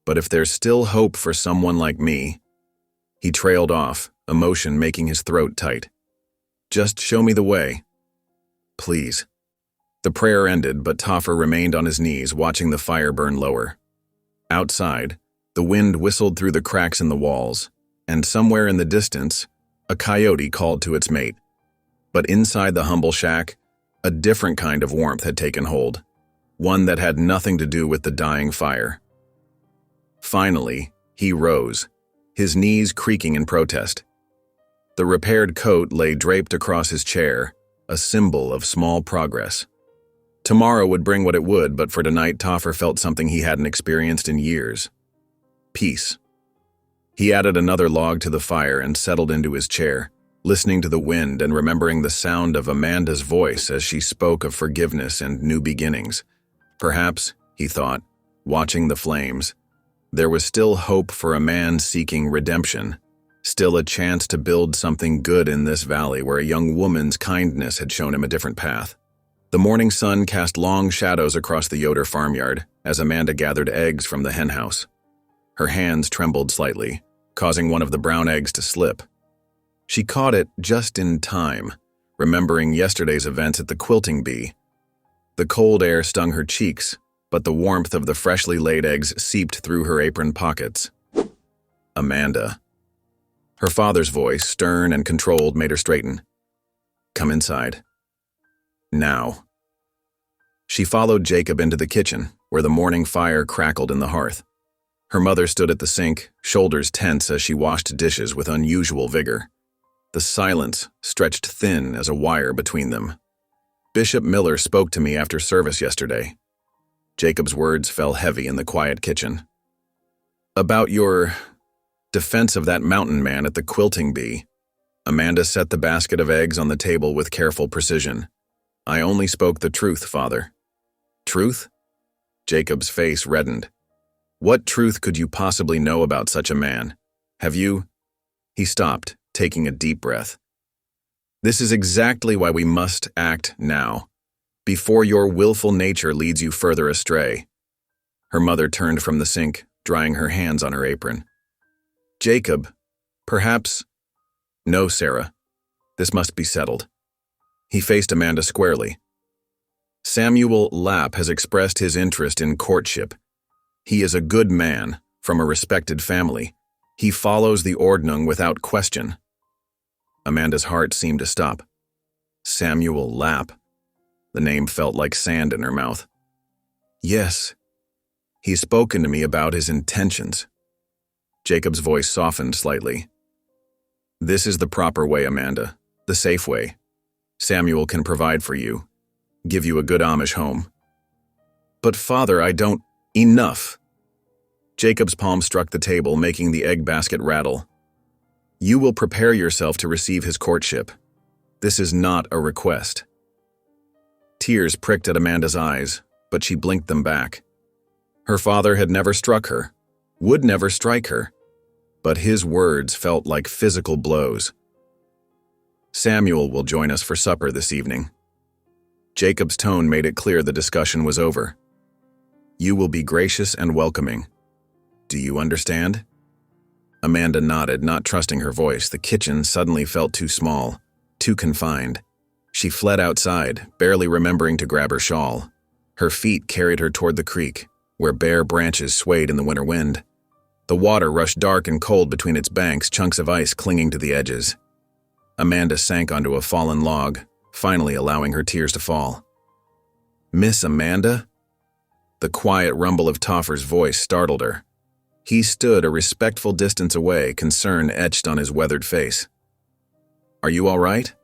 But if there's still hope for someone like me..." He trailed off, emotion making his throat tight. "Just show me the way. Please." The prayer ended, but Toffer remained on his knees, watching the fire burn lower. Outside, the wind whistled through the cracks in the walls, and somewhere in the distance, a coyote called to its mate. But inside the humble shack, a different kind of warmth had taken hold, one that had nothing to do with the dying fire. Finally, he rose, his knees creaking in protest. The repaired coat lay draped across his chair, a symbol of small progress. Tomorrow would bring what it would, but for tonight, Toffer felt something he hadn't experienced in years. Peace. He added another log to the fire and settled into his chair, listening to the wind and remembering the sound of Amanda's voice as she spoke of forgiveness and new beginnings. Perhaps, he thought, watching the flames, there was still hope for a man seeking redemption, still a chance to build something good in this valley where a young woman's kindness had shown him a different path. The morning sun cast long shadows across the Yoder farmyard as Amanda gathered eggs from the henhouse. Her hands trembled slightly, causing one of the brown eggs to slip. She caught it just in time, remembering yesterday's events at the quilting bee. The cold air stung her cheeks, but the warmth of the freshly laid eggs seeped through her apron pockets. Amanda. Her father's voice, stern and controlled, made her straighten. Come inside. Now. She followed Jacob into the kitchen, where the morning fire crackled in the hearth. Her mother stood at the sink, shoulders tense as she washed dishes with unusual vigor. The silence stretched thin as a wire between them. Bishop Miller spoke to me after service yesterday. Jacob's words fell heavy in the quiet kitchen. About your defense of that mountain man at the quilting bee. Amanda set the basket of eggs on the table with careful precision. I only spoke the truth, Father. Truth? Jacob's face reddened. What truth could you possibly know about such a man? Have you? He stopped, taking a deep breath. This is exactly why we must act now, before your willful nature leads you further astray. Her mother turned from the sink, drying her hands on her apron. Jacob, perhaps... No, Sarah. This must be settled. He faced Amanda squarely. Samuel Lapp has expressed his interest in courtship. He is a good man, from a respected family. He follows the Ordnung without question. Amanda's heart seemed to stop. Samuel Lapp. The name felt like sand in her mouth. Yes. He's spoken to me about his intentions. Jacob's voice softened slightly. This is the proper way, Amanda. The safe way. Samuel can provide for you. Give you a good Amish home. But Father, I don't... Enough. Jacob's palm struck the table, making the egg basket rattle. You will prepare yourself to receive his courtship. This is not a request. Tears pricked at Amanda's eyes, but she blinked them back. Her father had never struck her, would never strike her, but his words felt like physical blows. Samuel will join us for supper this evening. Jacob's tone made it clear the discussion was over. You will be gracious and welcoming. Do you understand? Amanda nodded, not trusting her voice. The kitchen suddenly felt too small, too confined. She fled outside, barely remembering to grab her shawl. Her feet carried her toward the creek, where bare branches swayed in the winter wind. The water rushed dark and cold between its banks, chunks of ice clinging to the edges. Amanda sank onto a fallen log, finally allowing her tears to fall. Miss Amanda? The quiet rumble of Toffer's voice startled her. He stood a respectful distance away, concern etched on his weathered face. Are you all right?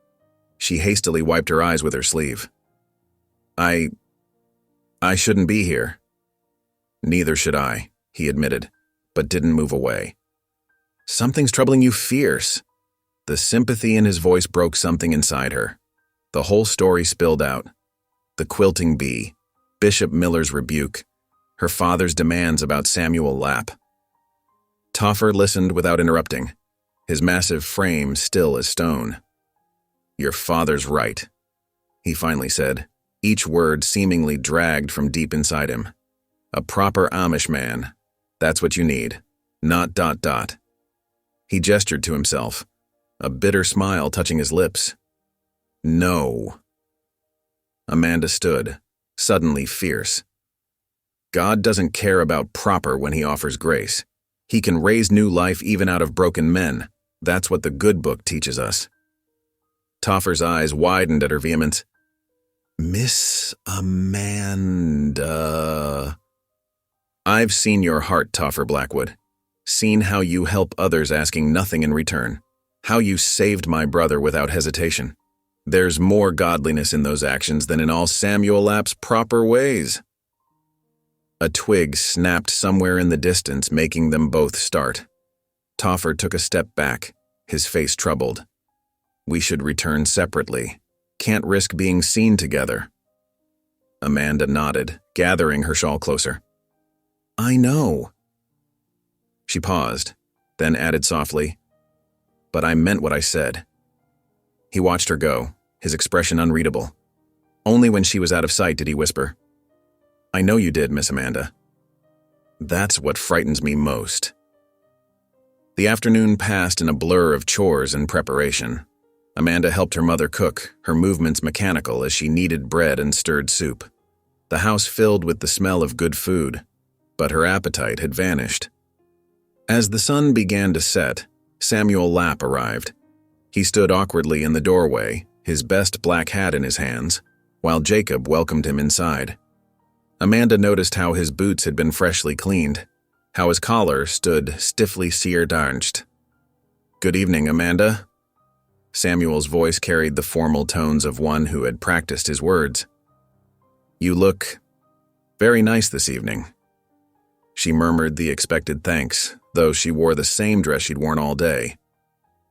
She hastily wiped her eyes with her sleeve. I shouldn't be here. Neither should I, he admitted, but didn't move away. Something's troubling you fierce. The sympathy in his voice broke something inside her. The whole story spilled out. The quilting bee, Bishop Miller's rebuke, her father's demands about Samuel Lapp. Toffer listened without interrupting, his massive frame still as stone. Your father's right, he finally said, each word seemingly dragged from deep inside him. A proper Amish man. That's what you need. Not ... He gestured to himself, a bitter smile touching his lips. No. Amanda stood, suddenly fierce. God doesn't care about proper when he offers grace. He can raise new life even out of broken men. That's what the good book teaches us. Toffer's eyes widened at her vehemence. Miss Amanda... I've seen your heart, Toffer Blackwood. Seen how you help others asking nothing in return. How you saved my brother without hesitation. There's more godliness in those actions than in all Samuel Lapp's proper ways. A twig snapped somewhere in the distance, making them both start. Toffer took a step back, his face troubled. We should return separately. Can't risk being seen together. Amanda nodded, gathering her shawl closer. I know. She paused, then added softly, but I meant what I said. He watched her go, his expression unreadable. Only when she was out of sight did he whisper, I know you did, Miss Amanda. That's what frightens me most. The afternoon passed in a blur of chores and preparation. Amanda helped her mother cook, her movements mechanical as she kneaded bread and stirred soup. The house filled with the smell of good food, but her appetite had vanished. As the sun began to set, Samuel Lapp arrived. He stood awkwardly in the doorway, his best black hat in his hands, while Jacob welcomed him inside. Amanda noticed how his boots had been freshly cleaned, how his collar stood stiffly sear-darnched. Good evening, Amanda. Samuel's voice carried the formal tones of one who had practiced his words. You look very nice this evening. She murmured the expected thanks, though she wore the same dress she'd worn all day.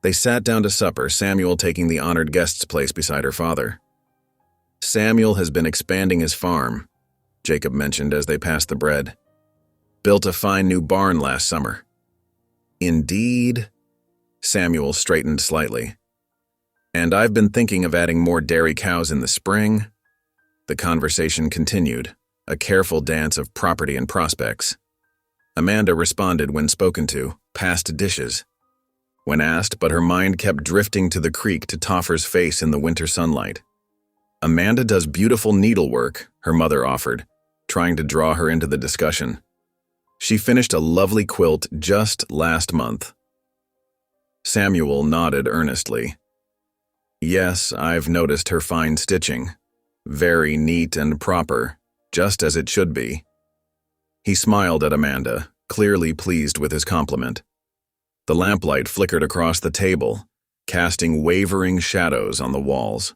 They sat down to supper, Samuel taking the honored guest's place beside her father. Samuel has been expanding his farm, Jacob mentioned as they passed the bread. Built a fine new barn last summer. Indeed. Samuel straightened slightly. And I've been thinking of adding more dairy cows in the spring. The conversation continued, a careful dance of property and prospects. Amanda responded when spoken to, passed dishes. When asked, but her mind kept drifting to the creek to Toffer's face in the winter sunlight. Amanda does beautiful needlework, her mother offered, trying to draw her into the discussion. She finished a lovely quilt just last month. Samuel nodded earnestly. Yes, I've noticed her fine stitching. Very neat and proper, just as it should be. He smiled at Amanda, clearly pleased with his compliment. The lamplight flickered across the table, casting wavering shadows on the walls.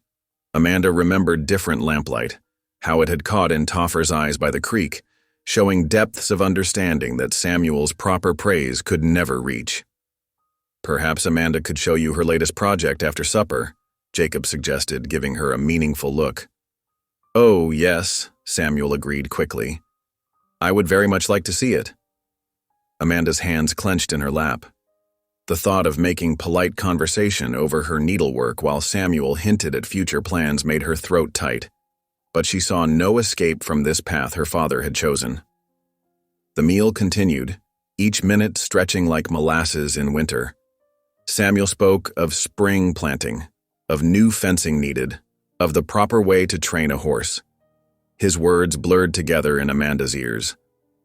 Amanda remembered different lamplight, how it had caught in Toffer's eyes by the creek, showing depths of understanding that Samuel's proper praise could never reach. Perhaps Amanda could show you her latest project after supper, Jacob suggested, giving her a meaningful look. Oh, yes, Samuel agreed quickly. I would very much like to see it. Amanda's hands clenched in her lap. The thought of making polite conversation over her needlework while Samuel hinted at future plans made her throat tight, but she saw no escape from this path her father had chosen. The meal continued, each minute stretching like molasses in winter. Samuel spoke of spring planting, of new fencing needed, of the proper way to train a horse. His words blurred together in Amanda's ears,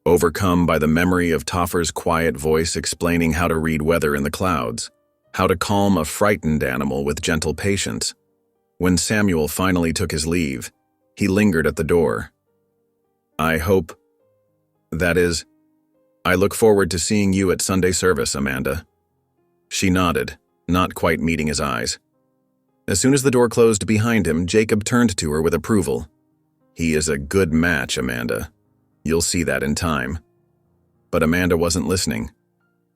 overcome by the memory of Toffer's quiet voice explaining how to read weather in the clouds, how to calm a frightened animal with gentle patience. When Samuel finally took his leave, he lingered at the door. I look forward to seeing you at Sunday service, Amanda. She nodded, not quite meeting his eyes. As soon as the door closed behind him, Jacob turned to her with approval. He is a good match, Amanda. You'll see that in time. But Amanda wasn't listening.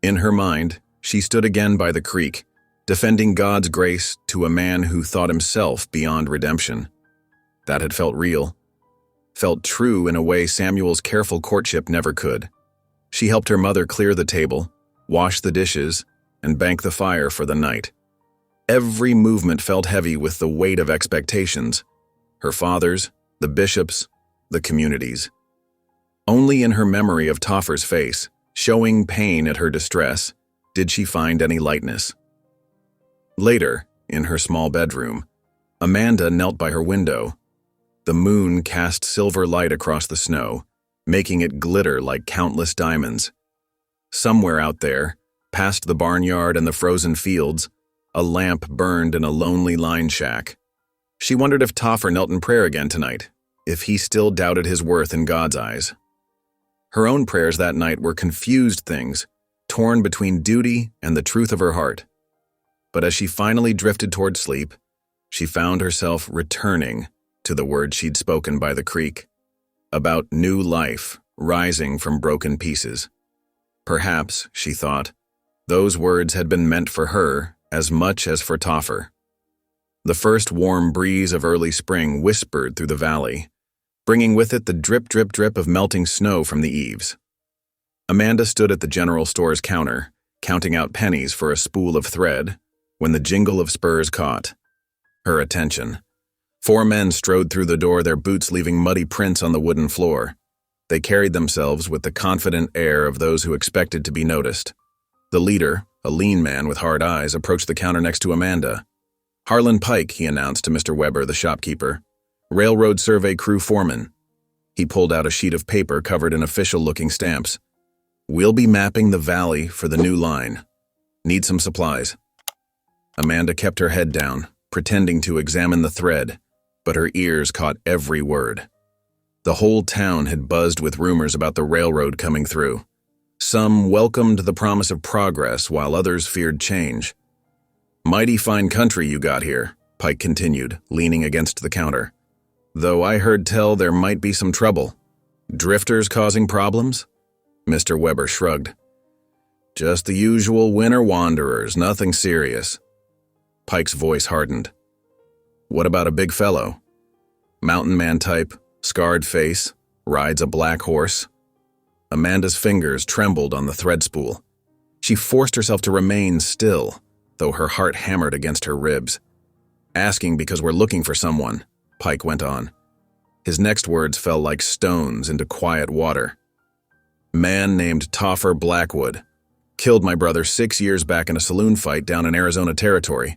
In her mind, she stood again by the creek, defending God's grace to a man who thought himself beyond redemption. That had felt real. Felt true in a way Samuel's careful courtship never could. She helped her mother clear the table, wash the dishes, and bank the fire for the night. Every movement felt heavy with the weight of expectations. Her father's, the bishop's, the community's. Only in her memory of Toffer's face, showing pain at her distress, did she find any lightness. Later, in her small bedroom, Amanda knelt by her window. The moon cast silver light across the snow, making it glitter like countless diamonds. Somewhere out there, past the barnyard and the frozen fields, a lamp burned in a lonely line shack. She wondered if Toffer knelt in prayer again tonight, if he still doubted his worth in God's eyes. Her own prayers that night were confused things, torn between duty and the truth of her heart. But as she finally drifted toward sleep, She found herself returning to the words she'd spoken by the creek, about new life rising from broken pieces. Perhaps, she thought, those words had been meant for her as much as for Toffer. The first warm breeze of early spring whispered through the valley, bringing with it the drip, drip, drip of melting snow from the eaves. Amanda stood at the general store's counter, counting out pennies for a spool of thread, when the jingle of spurs caught her attention. 4 men strode through the door, their boots leaving muddy prints on the wooden floor. They carried themselves with the confident air of those who expected to be noticed. The leader, a lean man with hard eyes, approached the counter next to Amanda. "Harlan Pike," he announced to Mr. Weber, the shopkeeper. "Railroad Survey Crew Foreman." He pulled out a sheet of paper covered in official-looking stamps. "We'll be mapping the valley for the new line. Need some supplies." Amanda kept her head down, pretending to examine the thread, but her ears caught every word. The whole town had buzzed with rumors about the railroad coming through. Some welcomed the promise of progress, while others feared change. "Mighty fine country you got here," Pike continued, leaning against the counter. "Though I heard tell there might be some trouble. Drifters causing problems?" Mr. Weber shrugged. "Just the usual winter wanderers, nothing serious." Pike's voice hardened. "What about a big fellow? Mountain man type, scarred face, rides a black horse?" Amanda's fingers trembled on the thread spool. She forced herself to remain still, though her heart hammered against her ribs. "Asking because we're looking for someone," Pike went on. His next words fell like stones into quiet water. "Man named Toffer Blackwood. Killed my brother 6 years back in a saloon fight down in Arizona territory.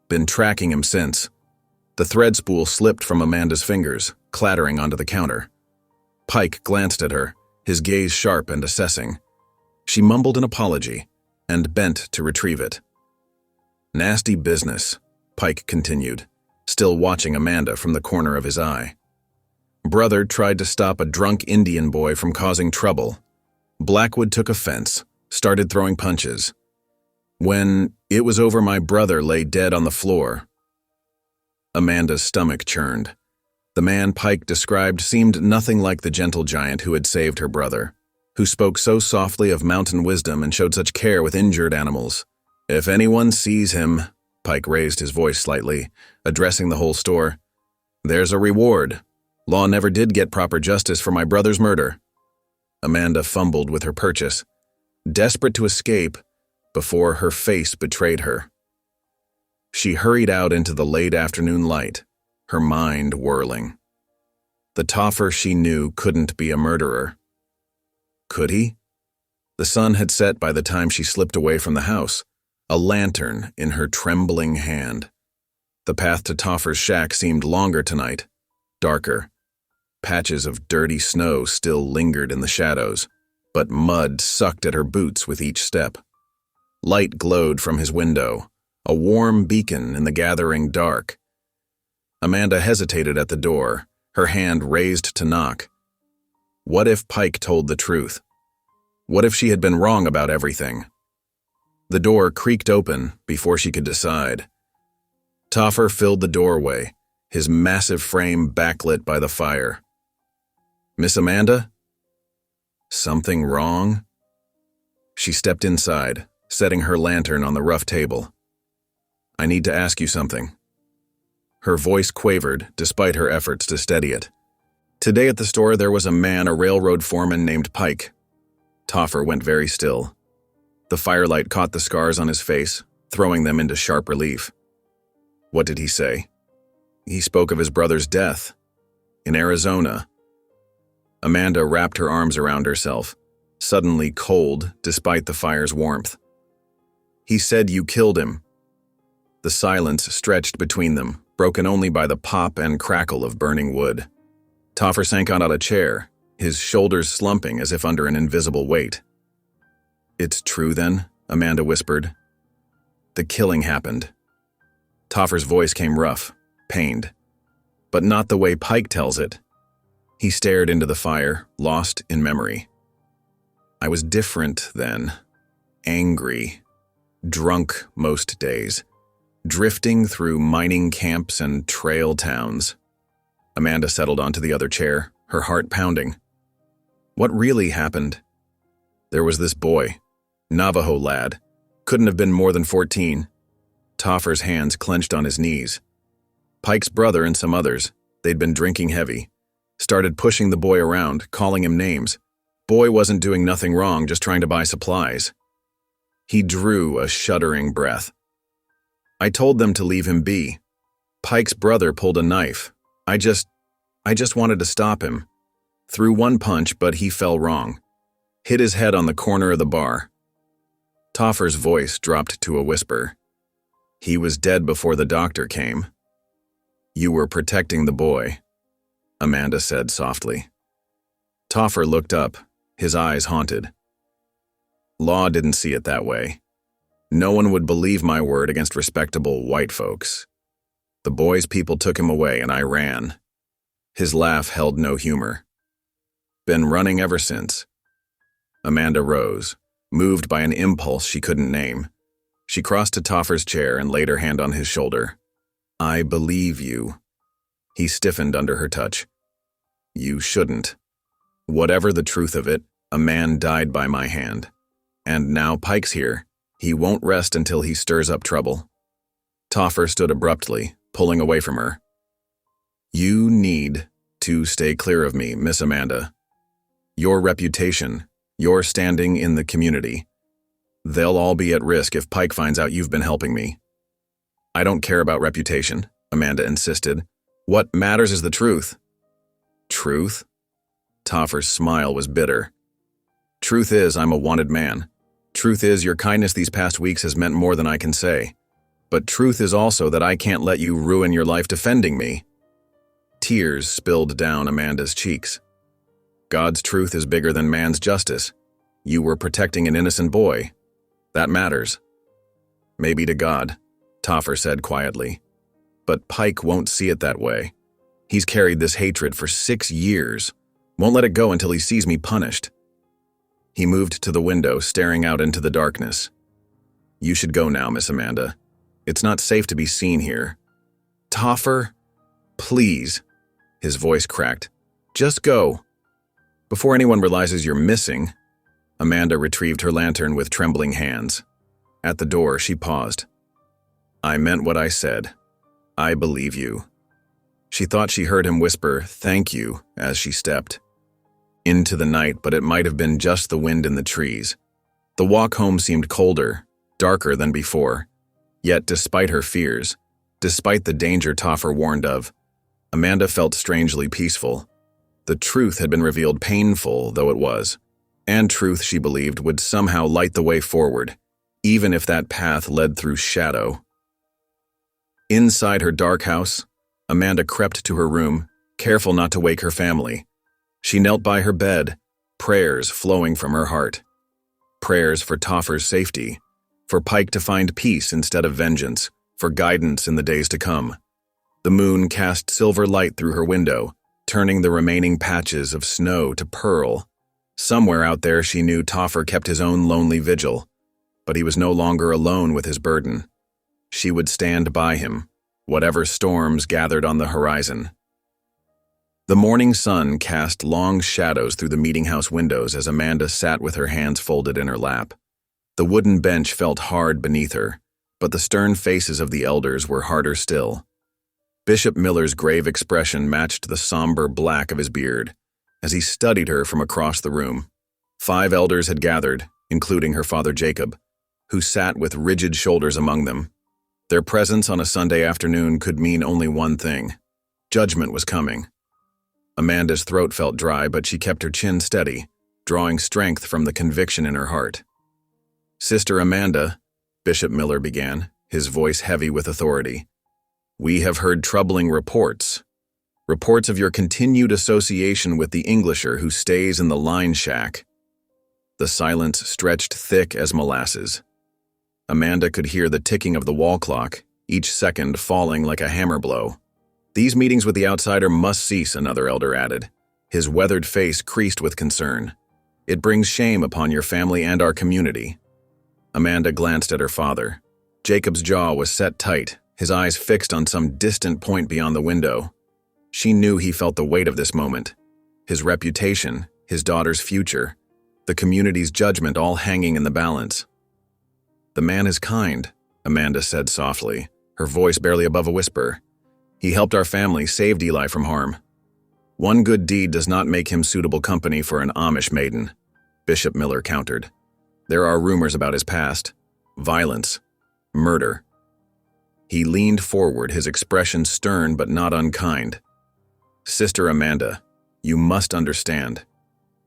Been tracking him since." The thread spool slipped from Amanda's fingers, clattering onto the counter. Pike glanced at her, his gaze sharp and assessing. She mumbled an apology and bent to retrieve it. "Nasty business," Pike continued, still watching Amanda from the corner of his eye. "Brother tried to stop a drunk Indian boy from causing trouble. Blackwood took offense, started throwing punches. When it was over, my brother lay dead on the floor." Amanda's stomach churned. The man Pike described seemed nothing like the gentle giant who had saved her brother, who spoke so softly of mountain wisdom and showed such care with injured animals. "If anyone sees him," Pike raised his voice slightly, addressing the whole store, "there's a reward. Law never did get proper justice for my brother's murder." Amanda fumbled with her purchase, desperate to escape before her face betrayed her. She hurried out into the late afternoon light, her mind whirling. The Toffer she knew couldn't be a murderer. Could he? The sun had set by the time she slipped away from the house, a lantern in her trembling hand. The path to Toffer's shack seemed longer tonight, darker. Patches of dirty snow still lingered in the shadows, but mud sucked at her boots with each step. Light glowed from his window, a warm beacon in the gathering dark. Amanda hesitated at the door, her hand raised to knock. What if Pike told the truth? What if she had been wrong about everything? The door creaked open before she could decide. Toffer filled the doorway, his massive frame backlit by the fire. "Miss Amanda? Something wrong?" She stepped inside, setting her lantern on the rough table. "I need to ask you something." Her voice quavered despite her efforts to steady it. "Today at the store there was a railroad foreman named Pike." Toffer went very still. The firelight caught the scars on his face, throwing them into sharp relief. "What did he say?" "He spoke of his brother's death. In Arizona." Amanda wrapped her arms around herself, suddenly cold despite the fire's warmth. "He said you killed him." The silence stretched between them, broken only by the pop and crackle of burning wood. Toffer sank out of a chair, his shoulders slumping as if under an invisible weight. "It's true then," Amanda whispered. "The killing happened." Toffer's voice came rough, pained, but not the way Pike tells it. He stared into the fire, lost in memory. "I was different then, angry, drunk most days. drifting through mining camps and trail towns. Amanda settled onto the other chair, her heart pounding. What really happened? There was this boy, Navajo lad, couldn't have been more than 14. Toffer's hands clenched on his knees. Pike's brother and some others, they'd been drinking heavy, started pushing the boy around, calling him names. Boy wasn't doing nothing wrong, just trying to buy supplies. He drew a shuddering breath. I told them to leave him be. Pike's brother pulled a knife. I just wanted to stop him. Threw one punch, but he fell wrong. Hit his head on the corner of the bar. Toffer's voice dropped to a whisper. He was dead before the doctor came. You were protecting the boy, Amanda said softly. Toffer looked up, his eyes haunted. Law didn't see it that way. No one would believe my word against respectable white folks. The boy's people took him away and I ran. His laugh held no humor. Been running ever since. Amanda rose, moved by an impulse she couldn't name. She crossed to Toffer's chair and laid her hand on his shoulder. I believe you. He stiffened under her touch. You shouldn't. Whatever the truth of it, a man died by my hand. And now Pike's here. He won't rest until he stirs up trouble. Toffer stood abruptly, pulling away from her. You need to stay clear of me, Miss Amanda. Your reputation, your standing in the community. They'll all be at risk if Pike finds out you've been helping me. I don't care about reputation, Amanda insisted. What matters is the truth. Truth? Toffer's smile was bitter. Truth is, I'm a wanted man. Truth is, your kindness these past weeks has meant more than I can say. But truth is also that I can't let you ruin your life defending me. Tears spilled down Amanda's cheeks. God's truth is bigger than man's justice. You were protecting an innocent boy. That matters. Maybe to God, Toffer said quietly. But Pike won't see it that way. He's carried this hatred for 6 years. Won't let it go until he sees me punished. He moved to the window, staring out into the darkness. You should go now, Miss Amanda. It's not safe to be seen here. Toffer, please. His voice cracked. Just go. Before anyone realizes you're missing, Amanda retrieved her lantern with trembling hands. At the door, she paused. I meant what I said. I believe you. She thought she heard him whisper, thank you, as she stepped into the night, but it might have been just the wind in the trees. The walk home seemed colder, darker than before. Yet, despite her fears, despite the danger Toffer warned of, Amanda felt strangely peaceful. The truth had been revealed, painful though it was, and truth, she believed, would somehow light the way forward, even if that path led through shadow. Inside her dark house, Amanda crept to her room, careful not to wake her family. She knelt by her bed, prayers flowing from her heart. Prayers for Toffer's safety, for Pike to find peace instead of vengeance, for guidance in the days to come. The moon cast silver light through her window, turning the remaining patches of snow to pearl. Somewhere out there she knew Toffer kept his own lonely vigil, but he was no longer alone with his burden. She would stand by him, whatever storms gathered on the horizon. The morning sun cast long shadows through the meeting house windows as Amanda sat with her hands folded in her lap. The wooden bench felt hard beneath her, but the stern faces of the elders were harder still. Bishop Miller's grave expression matched the somber black of his beard as he studied her from across the room. 5 elders had gathered, including her father Jacob, who sat with rigid shoulders among them. Their presence on a Sunday afternoon could mean only one thing. Judgment was coming. Amanda's throat felt dry, but she kept her chin steady, drawing strength from the conviction in her heart. Sister Amanda, Bishop Miller began, his voice heavy with authority. We have heard troubling reports. Reports of your continued association with the Englisher who stays in the line shack. The silence stretched thick as molasses. Amanda could hear the ticking of the wall clock, each second falling like a hammer blow. These meetings with the outsider must cease, another elder added. His weathered face creased with concern. It brings shame upon your family and our community. Amanda glanced at her father. Jacob's jaw was set tight, his eyes fixed on some distant point beyond the window. She knew he felt the weight of this moment. His reputation, his daughter's future, the community's judgment all hanging in the balance. "The man is kind," Amanda said softly, her voice barely above a whisper. "He helped our family, saved Eli from harm. One good deed does not make him suitable company for an Amish maiden," Bishop Miller countered. "There are rumors about his past. Violence. Murder." He leaned forward, his expression stern but not unkind. "Sister Amanda, you must understand.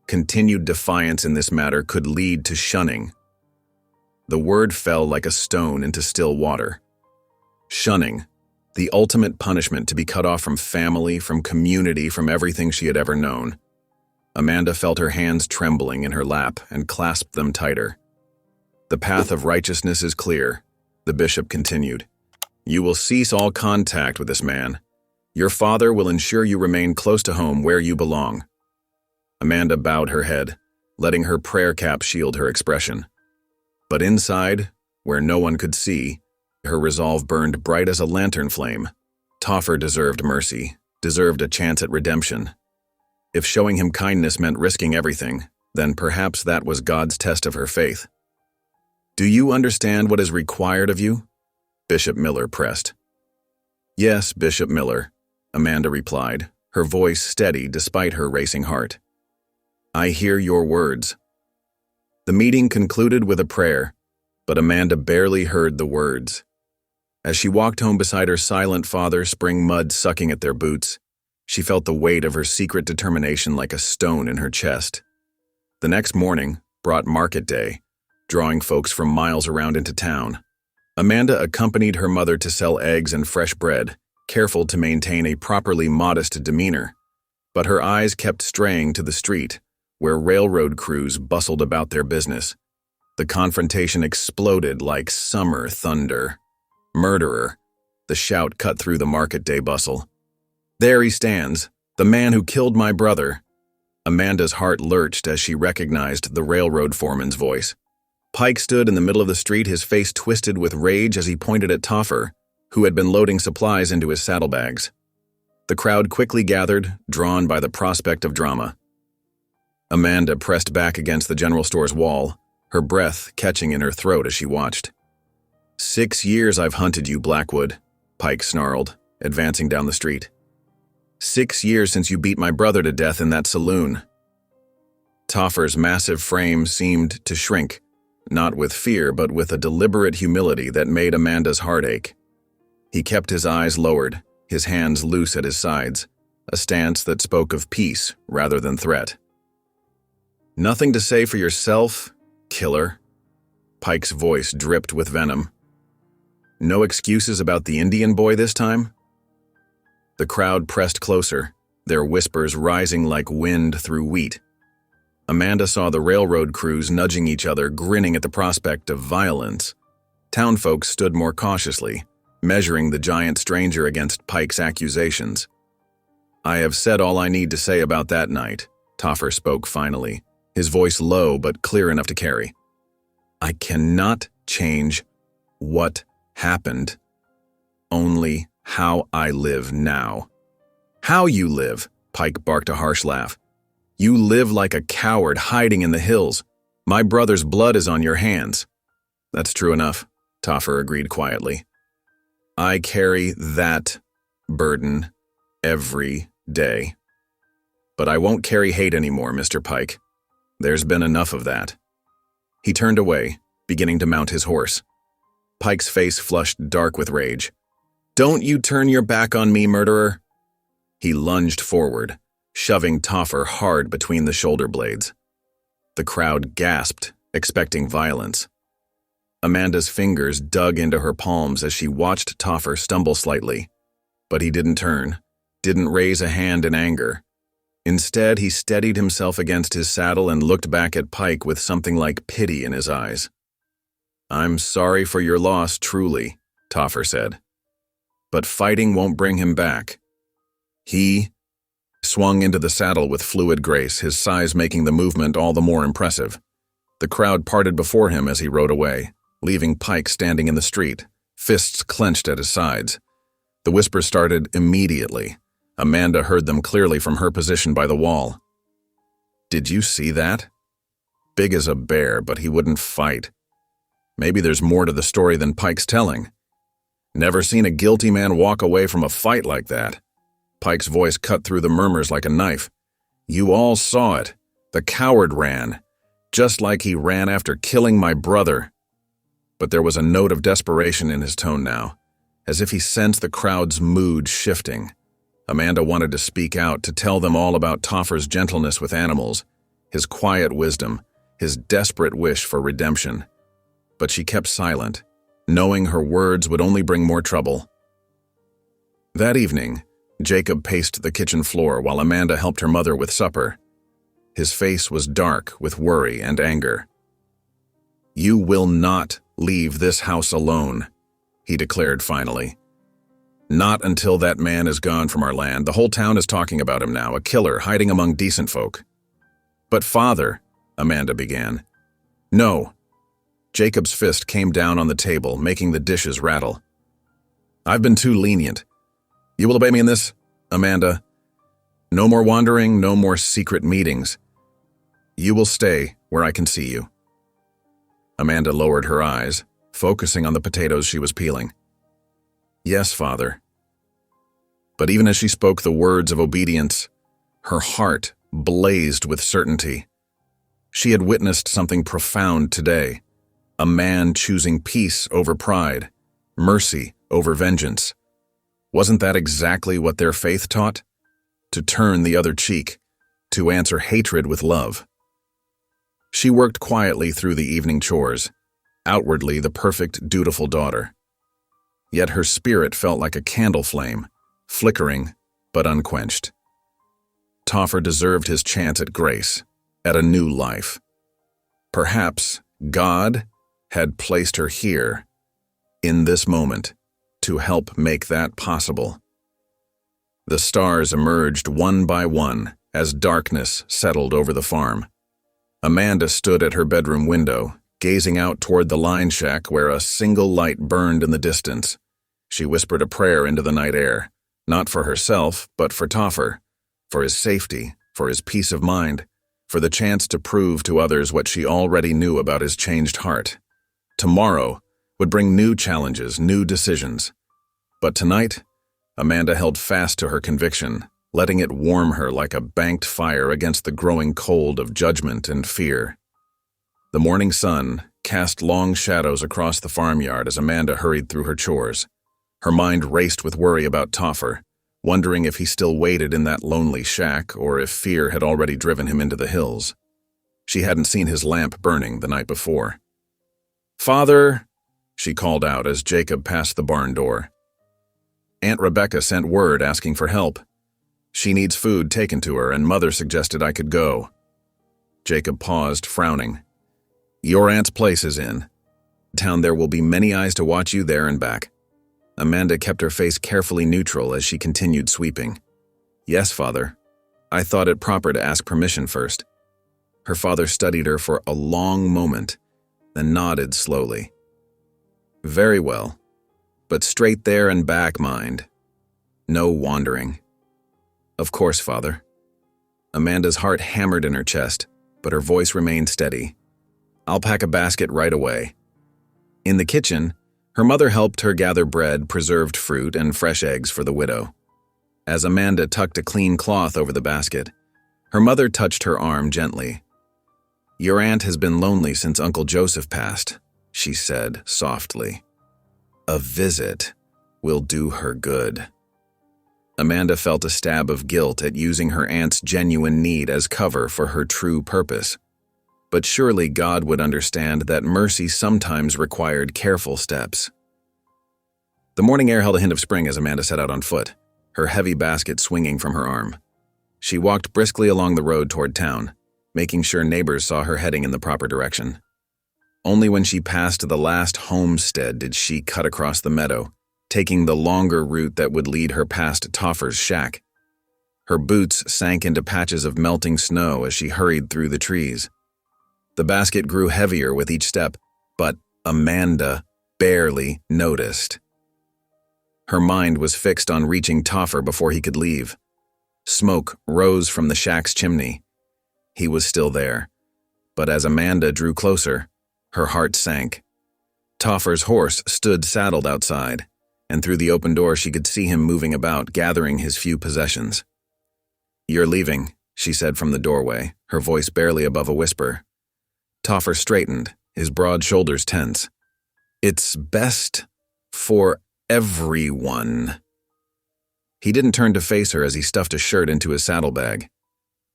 Continued defiance in this matter could lead to shunning." The word fell like a stone into still water. Shunning. The ultimate punishment, to be cut off from family, from community, from everything she had ever known. Amanda felt her hands trembling in her lap and clasped them tighter. "The path of righteousness is clear," the bishop continued. "You will cease all contact with this man. Your father will ensure you remain close to home where you belong." Amanda bowed her head, letting her prayer cap shield her expression. But inside, where no one could see, her resolve burned bright as a lantern flame. Toffer deserved mercy, deserved a chance at redemption. If showing him kindness meant risking everything, then perhaps that was God's test of her faith. "Do you understand what is required of you?" Bishop Miller pressed. "Yes, Bishop Miller," Amanda replied, her voice steady despite her racing heart. "I hear your words." The meeting concluded with a prayer, but Amanda barely heard the words. As she walked home beside her silent father, spring mud sucking at their boots, she felt the weight of her secret determination like a stone in her chest. The next morning brought market day, drawing folks from miles around into town. Amanda accompanied her mother to sell eggs and fresh bread, careful to maintain a properly modest demeanor. But her eyes kept straying to the street, where railroad crews bustled about their business. The confrontation exploded like summer thunder. "Murderer," the shout cut through the market day bustle. "There he stands, the man who killed my brother." Amanda's heart lurched as she recognized the railroad foreman's voice. Pike stood in the middle of the street, his face twisted with rage as he pointed at Toffer, who had been loading supplies into his saddlebags. The crowd quickly gathered, drawn by the prospect of drama. Amanda pressed back against the general store's wall, her breath catching in her throat as she watched. "6 years I've hunted you, Blackwood," Pike snarled, advancing down the street. 6 years since you beat my brother to death in that saloon." Toffer's massive frame seemed to shrink, not with fear but with a deliberate humility that made Amanda's heart ache. He kept his eyes lowered, his hands loose at his sides, a stance that spoke of peace rather than threat. "Nothing to say for yourself, killer?" Pike's voice dripped with venom. "No excuses about the Indian boy this time?" The crowd pressed closer, their whispers rising like wind through wheat. Amanda saw the railroad crews nudging each other, grinning at the prospect of violence. Townfolk stood more cautiously, measuring the giant stranger against Pike's accusations. "I have said all I need to say about that night," Toffer spoke finally, his voice low but clear enough to carry. "I cannot change what happened, only how I live now." "How you live?" Pike barked a harsh laugh. "You live like a coward hiding in the hills. My brother's blood is on your hands." "That's true enough," Toffer agreed quietly. "I carry that burden every day. But I won't carry hate anymore, Mr. Pike. There's been enough of that." He turned away, beginning to mount his horse. Pike's face flushed dark with rage. "Don't you turn your back on me, murderer!" He lunged forward, shoving Toffer hard between the shoulder blades. The crowd gasped, expecting violence. Amanda's fingers dug into her palms as she watched Toffer stumble slightly. But he didn't turn, didn't raise a hand in anger. Instead, he steadied himself against his saddle and looked back at Pike with something like pity in his eyes. "I'm sorry for your loss, truly," Toffer said. "But fighting won't bring him back." He swung into the saddle with fluid grace, his size making the movement all the more impressive. The crowd parted before him as he rode away, leaving Pike standing in the street, fists clenched at his sides. The whispers started immediately. Amanda heard them clearly from her position by the wall. "Did you see that? Big as a bear, but he wouldn't fight. Maybe there's more to the story than Pike's telling. Never seen a guilty man walk away from a fight like that." Pike's voice cut through the murmurs like a knife. "You all saw it. The coward ran, just like he ran after killing my brother." But there was a note of desperation in his tone now, as if he sensed the crowd's mood shifting. Amanda wanted to speak out, to tell them all about Toffer's gentleness with animals, his quiet wisdom, his desperate wish for redemption. But she kept silent, knowing her words would only bring more trouble. That evening, Jacob paced the kitchen floor while Amanda helped her mother with supper. His face was dark with worry and anger. "You will not leave this house alone," he declared finally. "Not until that man is gone from our land. The whole town is talking about him now, a killer hiding among decent folk." "But father," Amanda began. "No." Jacob's fist came down on the table, making the dishes rattle. "I've been too lenient. You will obey me in this, Amanda? No more wandering, no more secret meetings. You will stay where I can see you." Amanda lowered her eyes, focusing on the potatoes she was peeling. "Yes, father." But even as she spoke the words of obedience, her heart blazed with certainty. She had witnessed something profound today. A man choosing peace over pride, mercy over vengeance. Wasn't that exactly what their faith taught? To turn the other cheek, to answer hatred with love. She worked quietly through the evening chores, outwardly the perfect, dutiful daughter. Yet her spirit felt like a candle flame, flickering but unquenched. Toffer deserved his chance at grace, at a new life. Perhaps God had placed her here, in this moment, to help make that possible. The stars emerged one by one as darkness settled over the farm. Amanda stood at her bedroom window, gazing out toward the line shack where a single light burned in the distance. She whispered a prayer into the night air, not for herself, but for Toffer, for his safety, for his peace of mind, for the chance to prove to others what she already knew about his changed heart. Tomorrow would bring new challenges, new decisions. But tonight, Amanda held fast to her conviction, letting it warm her like a banked fire against the growing cold of judgment and fear. The morning sun cast long shadows across the farmyard as Amanda hurried through her chores. Her mind raced with worry about Toffer, wondering if he still waited in that lonely shack or if fear had already driven him into the hills. She hadn't seen his lamp burning the night before. "Father," she called out as Jacob passed the barn door. "Aunt Rebecca sent word asking for help. She needs food taken to her, and Mother suggested I could go." Jacob paused, frowning. "Your aunt's place is in town. There will be many eyes to watch you there and back." Amanda kept her face carefully neutral as she continued sweeping. "Yes, father. I thought it proper to ask permission first." Her father studied her for a long moment, then nodded slowly. "Very well. But straight there and back, mind. No wandering." "Of course, father." Amanda's heart hammered in her chest, but her voice remained steady. "I'll pack a basket right away." In the kitchen, her mother helped her gather bread, preserved fruit, and fresh eggs for the widow. As Amanda tucked a clean cloth over the basket, her mother touched her arm gently. "Your aunt has been lonely since Uncle Joseph passed," she said softly. "A visit will do her good." Amanda felt a stab of guilt at using her aunt's genuine need as cover for her true purpose. But surely God would understand that mercy sometimes required careful steps. The morning air held a hint of spring as Amanda set out on foot, her heavy basket swinging from her arm. She walked briskly along the road toward town, making sure neighbors saw her heading in the proper direction. Only when she passed the last homestead did she cut across the meadow, taking the longer route that would lead her past Toffer's shack. Her boots sank into patches of melting snow as she hurried through the trees. The basket grew heavier with each step, but Amanda barely noticed. Her mind was fixed on reaching Toffer before he could leave. Smoke rose from the shack's chimney. He was still there, but as Amanda drew closer, her heart sank. Toffer's horse stood saddled outside, and through the open door she could see him moving about, gathering his few possessions. "You're leaving," she said from the doorway, her voice barely above a whisper. Toffer straightened, his broad shoulders tense. "It's best for everyone." He didn't turn to face her as he stuffed a shirt into his saddlebag.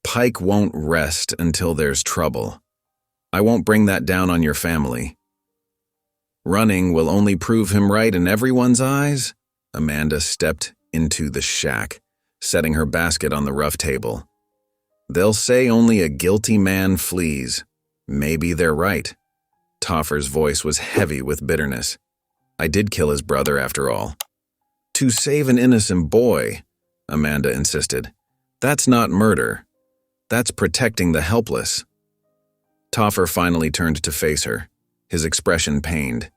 "Pike won't rest until there's trouble. I won't bring that down on your family. Running will only prove him right in everyone's eyes." Amanda stepped into the shack, setting her basket on the rough table. "They'll say only a guilty man flees. Maybe they're right." Toffer's voice was heavy with bitterness. "I did kill his brother after all." "To save an innocent boy," Amanda insisted. "That's not murder. That's protecting the helpless." Toffer finally turned to face her, his expression pained.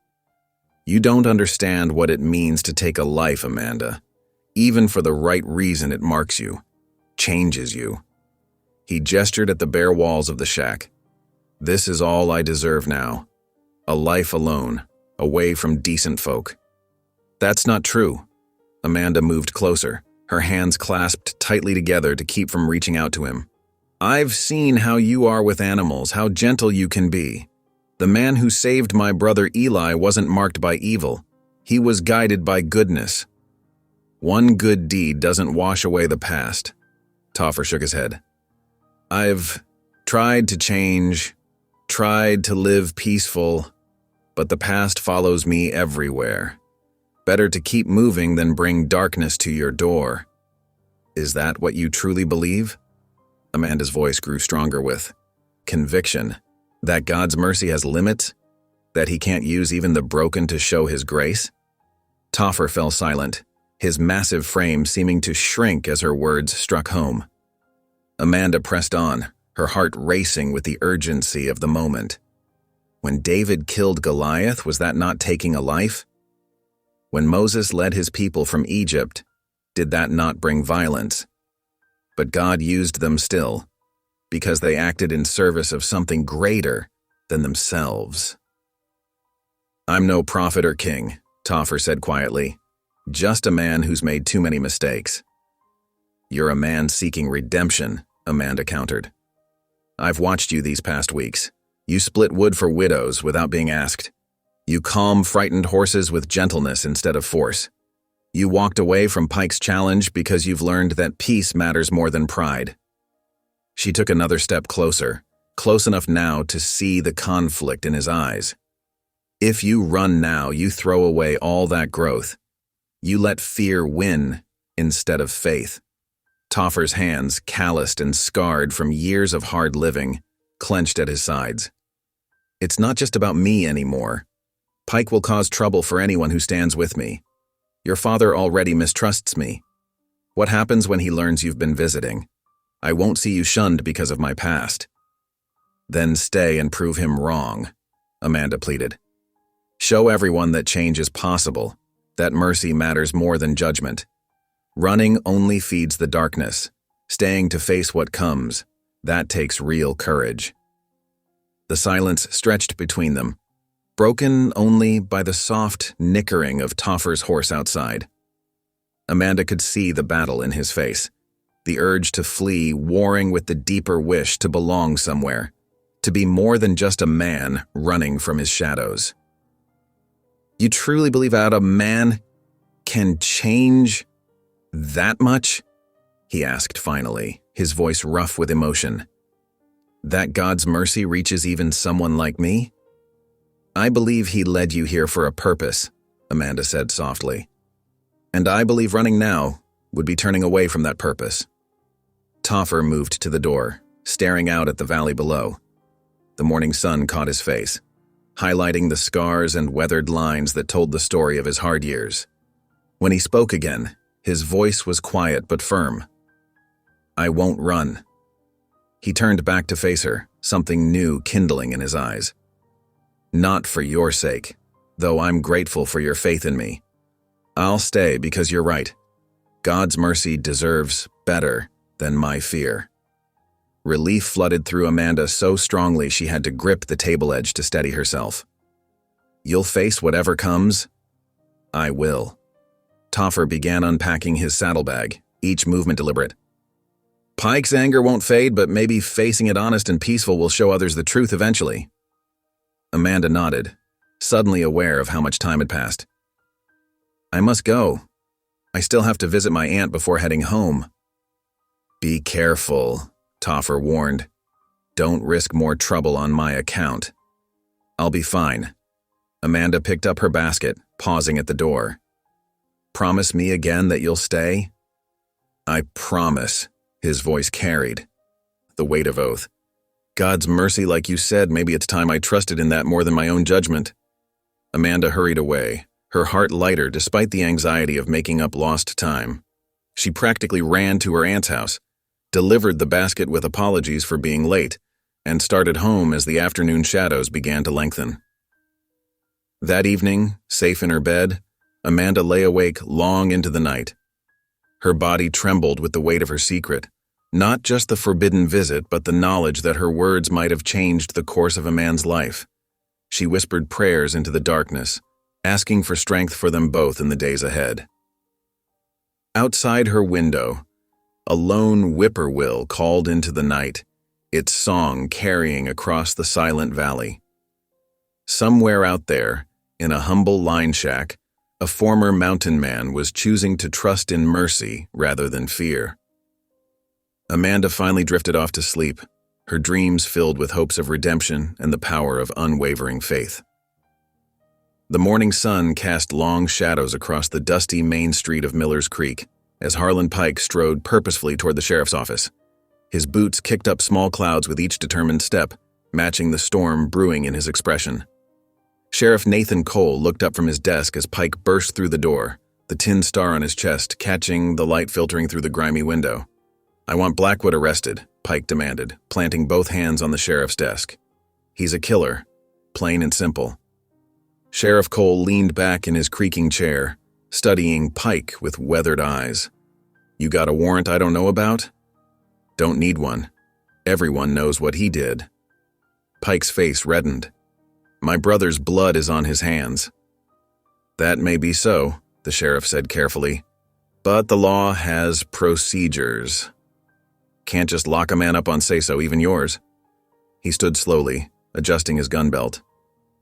"You don't understand what it means to take a life, Amanda. Even for the right reason, it marks you, changes you." He gestured at the bare walls of the shack. "This is all I deserve now. A life alone, away from decent folk." "That's not true." Amanda moved closer, her hands clasped tightly together to keep from reaching out to him. "I've seen how you are with animals, how gentle you can be. The man who saved my brother Eli wasn't marked by evil. He was guided by goodness. One good deed doesn't wash away the past." Toffer shook his head. "I've tried to change, tried to live peaceful, but the past follows me everywhere. Better to keep moving than bring darkness to your door." "Is that what you truly believe?" Amanda's voice grew stronger with conviction. "That God's mercy has limits? That he can't use even the broken to show his grace?" Toffer fell silent, his massive frame seeming to shrink as her words struck home. Amanda pressed on, her heart racing with the urgency of the moment. When David killed Goliath, was that not taking a life? When Moses led his people from Egypt, did that not bring violence? But God used them still, because they acted in service of something greater than themselves. "I'm no prophet or king," Toffer said quietly. "Just a man who's made too many mistakes." "You're a man seeking redemption," Amanda countered. "I've watched you these past weeks. You split wood for widows without being asked. You calm frightened horses with gentleness instead of force. You walked away from Pike's challenge because you've learned that peace matters more than pride." She took another step closer, close enough now to see the conflict in his eyes. "If you run now, you throw away all that growth. You let fear win instead of faith." Toffer's hands, calloused and scarred from years of hard living, clenched at his sides. "It's not just about me anymore. Pike will cause trouble for anyone who stands with me. Your father already mistrusts me. What happens when he learns you've been visiting? I won't see you shunned because of my past." "Then stay and prove him wrong," Amanda pleaded. "Show everyone that change is possible, that mercy matters more than judgment. Running only feeds the darkness. Staying to face what comes, that takes real courage." The silence stretched between them, broken only by the soft nickering of Toffer's horse outside. Amanda could see the battle in his face, the urge to flee warring with the deeper wish to belong somewhere, to be more than just a man running from his shadows. "You truly believe that a man can change that much?" he asked finally, his voice rough with emotion. "That God's mercy reaches even someone like me?" "I believe he led you here for a purpose," Amanda said softly. "And I believe running now would be turning away from that purpose." Toffer moved to the door, staring out at the valley below. The morning sun caught his face, highlighting the scars and weathered lines that told the story of his hard years. When he spoke again, his voice was quiet but firm. "I won't run." He turned back to face her, something new kindling in his eyes. Not for your sake, though I'm grateful for your faith in me. I'll stay because you're right. God's mercy deserves better than my fear." Relief flooded through Amanda so strongly she had to grip the table edge to steady herself. "You'll face whatever comes?" "I will." Toffer began unpacking his saddlebag, each movement deliberate. "Pike's anger won't fade, but maybe facing it honest and peaceful will show others the truth eventually." Amanda nodded, suddenly aware of how much time had passed. "I must go. I still have to visit my aunt before heading home." "Be careful," Toffer warned. "Don't risk more trouble on my account." "I'll be fine." Amanda picked up her basket, pausing at the door. "Promise me again that you'll stay?" "I promise," his voice carried the weight of oath. "God's mercy, like you said, maybe it's time I trusted in that more than my own judgment." Amanda hurried away, her heart lighter despite the anxiety of making up lost time. She practically ran to her aunt's house, delivered the basket with apologies for being late, and started home as the afternoon shadows began to lengthen. That evening, safe in her bed, Amanda lay awake long into the night. Her body trembled with the weight of her secret, not just the forbidden visit, but the knowledge that her words might have changed the course of a man's life. She whispered prayers into the darkness, asking for strength for them both in the days ahead. Outside her window, a lone whippoorwill called into the night, its song carrying across the silent valley. Somewhere out there, in a humble line shack, a former mountain man was choosing to trust in mercy rather than fear. Amanda finally drifted off to sleep, her dreams filled with hopes of redemption and the power of unwavering faith. The morning sun cast long shadows across the dusty main street of Miller's Creek as Harlan Pike strode purposefully toward the sheriff's office. His boots kicked up small clouds with each determined step, matching the storm brewing in his expression. Sheriff Nathan Cole looked up from his desk as Pike burst through the door, the tin star on his chest catching the light filtering through the grimy window. "I want Blackwood arrested," Pike demanded, planting both hands on the sheriff's desk. "He's a killer, plain and simple." Sheriff Cole leaned back in his creaking chair, studying Pike with weathered eyes. "You got a warrant I don't know about?" "Don't need one. Everyone knows what he did." Pike's face reddened. "My brother's blood is on his hands." "That may be so," the sheriff said carefully, "but the law has procedures. Can't just lock a man up on say-so, even yours." He stood slowly, adjusting his gun belt.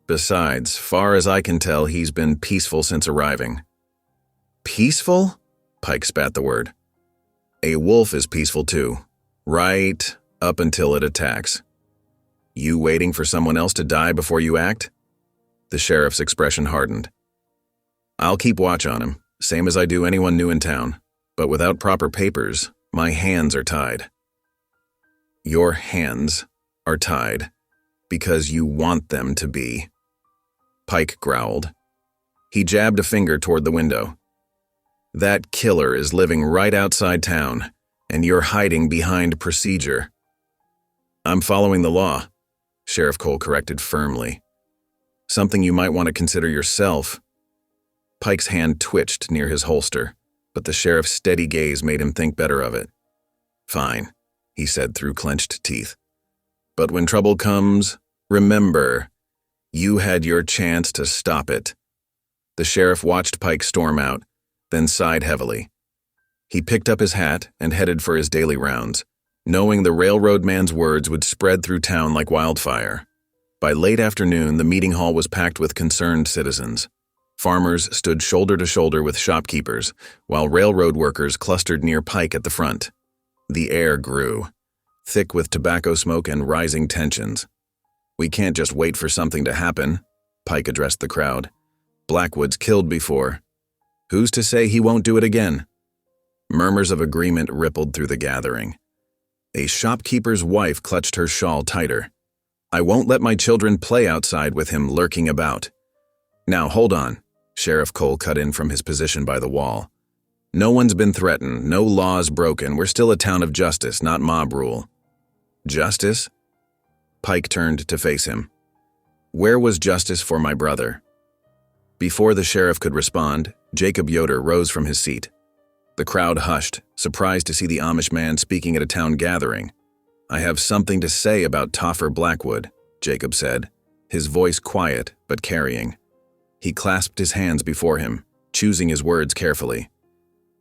"Besides, far as I can tell, he's been peaceful since arriving." "Peaceful?" Pike spat the word. "A wolf is peaceful too, right up until it attacks." "You waiting for someone else to die before you act?" The sheriff's expression hardened. "I'll keep watch on him, same as I do anyone new in town, but without proper papers, my hands are tied." "Your hands are tied because you want them to be," Pike growled. He jabbed a finger toward the window. "That killer is living right outside town, and you're hiding behind procedure." "I'm following the law," Sheriff Cole corrected firmly. "Something you might want to consider yourself." Pike's hand twitched near his holster, but the sheriff's steady gaze made him think better of it. "Fine," he said through clenched teeth. "But when trouble comes, remember, you had your chance to stop it." The sheriff watched Pike storm out, then sighed heavily. He picked up his hat and headed for his daily rounds, knowing the railroad man's words would spread through town like wildfire. By late afternoon, the meeting hall was packed with concerned citizens. Farmers stood shoulder to shoulder with shopkeepers, while railroad workers clustered near Pike at the front. The air grew, thick with tobacco smoke and rising tensions. "We can't just wait for something to happen," Pike addressed the crowd. "Blackwood's killed before. Who's to say he won't do it again?" Murmurs of agreement rippled through the gathering. A shopkeeper's wife clutched her shawl tighter. "I won't let my children play outside with him lurking about." "Now, hold on," Sheriff Cole cut in from his position by the wall. "No one's been threatened, no laws broken. We're still a town of justice, not mob rule." "Justice?" Pike turned to face him. Where was justice for my brother? Before the sheriff could respond, Jacob Yoder rose from his seat. The crowd hushed, surprised to see the Amish man speaking at a town gathering. "I have something to say about Topher Blackwood," Jacob said, his voice quiet but carrying. He clasped his hands before him, choosing his words carefully.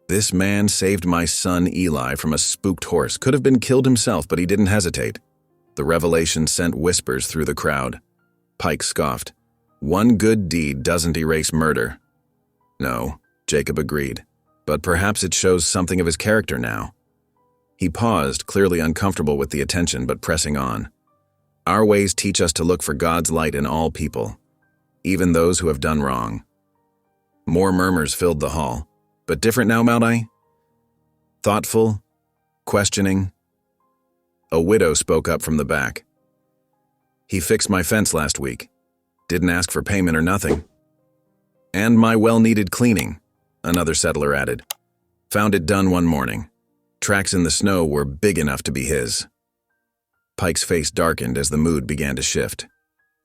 "This man saved my son Eli from a spooked horse, could have been killed himself, but he didn't hesitate." The revelation sent whispers through the crowd. Pike scoffed. "One good deed doesn't erase murder." "No," Jacob agreed, "but perhaps it shows something of his character now." He paused, clearly uncomfortable with the attention but pressing on. "Our ways teach us to look for God's light in all people, even those who have done wrong." More murmurs filled the hall. "But different now, Maudai?" Thoughtful, questioning. A widow spoke up from the back. "He fixed my fence last week. Didn't ask for payment or nothing. And my well-needed cleaning," another settler added. "Found it done one morning. Tracks in the snow were big enough to be his." Pike's face darkened as the mood began to shift.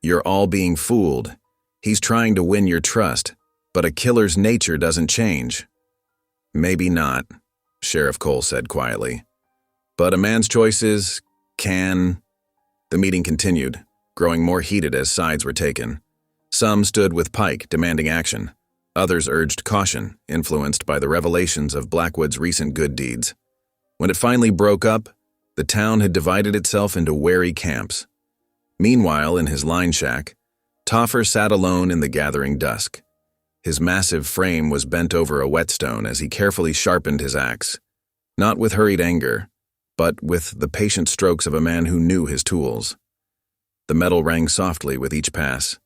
"You're all being fooled. He's trying to win your trust, but a killer's nature doesn't change." "Maybe not," Sheriff Cole said quietly. "But a man's choices can—" The meeting continued, growing more heated as sides were taken. Some stood with Pike, demanding action. Others urged caution, influenced by the revelations of Blackwood's recent good deeds. When it finally broke up, the town had divided itself into wary camps. Meanwhile, in his line shack, Topher sat alone in the gathering dusk. His massive frame was bent over a whetstone as he carefully sharpened his axe, not with hurried anger, but with the patient strokes of a man who knew his tools. The metal rang softly with each pass.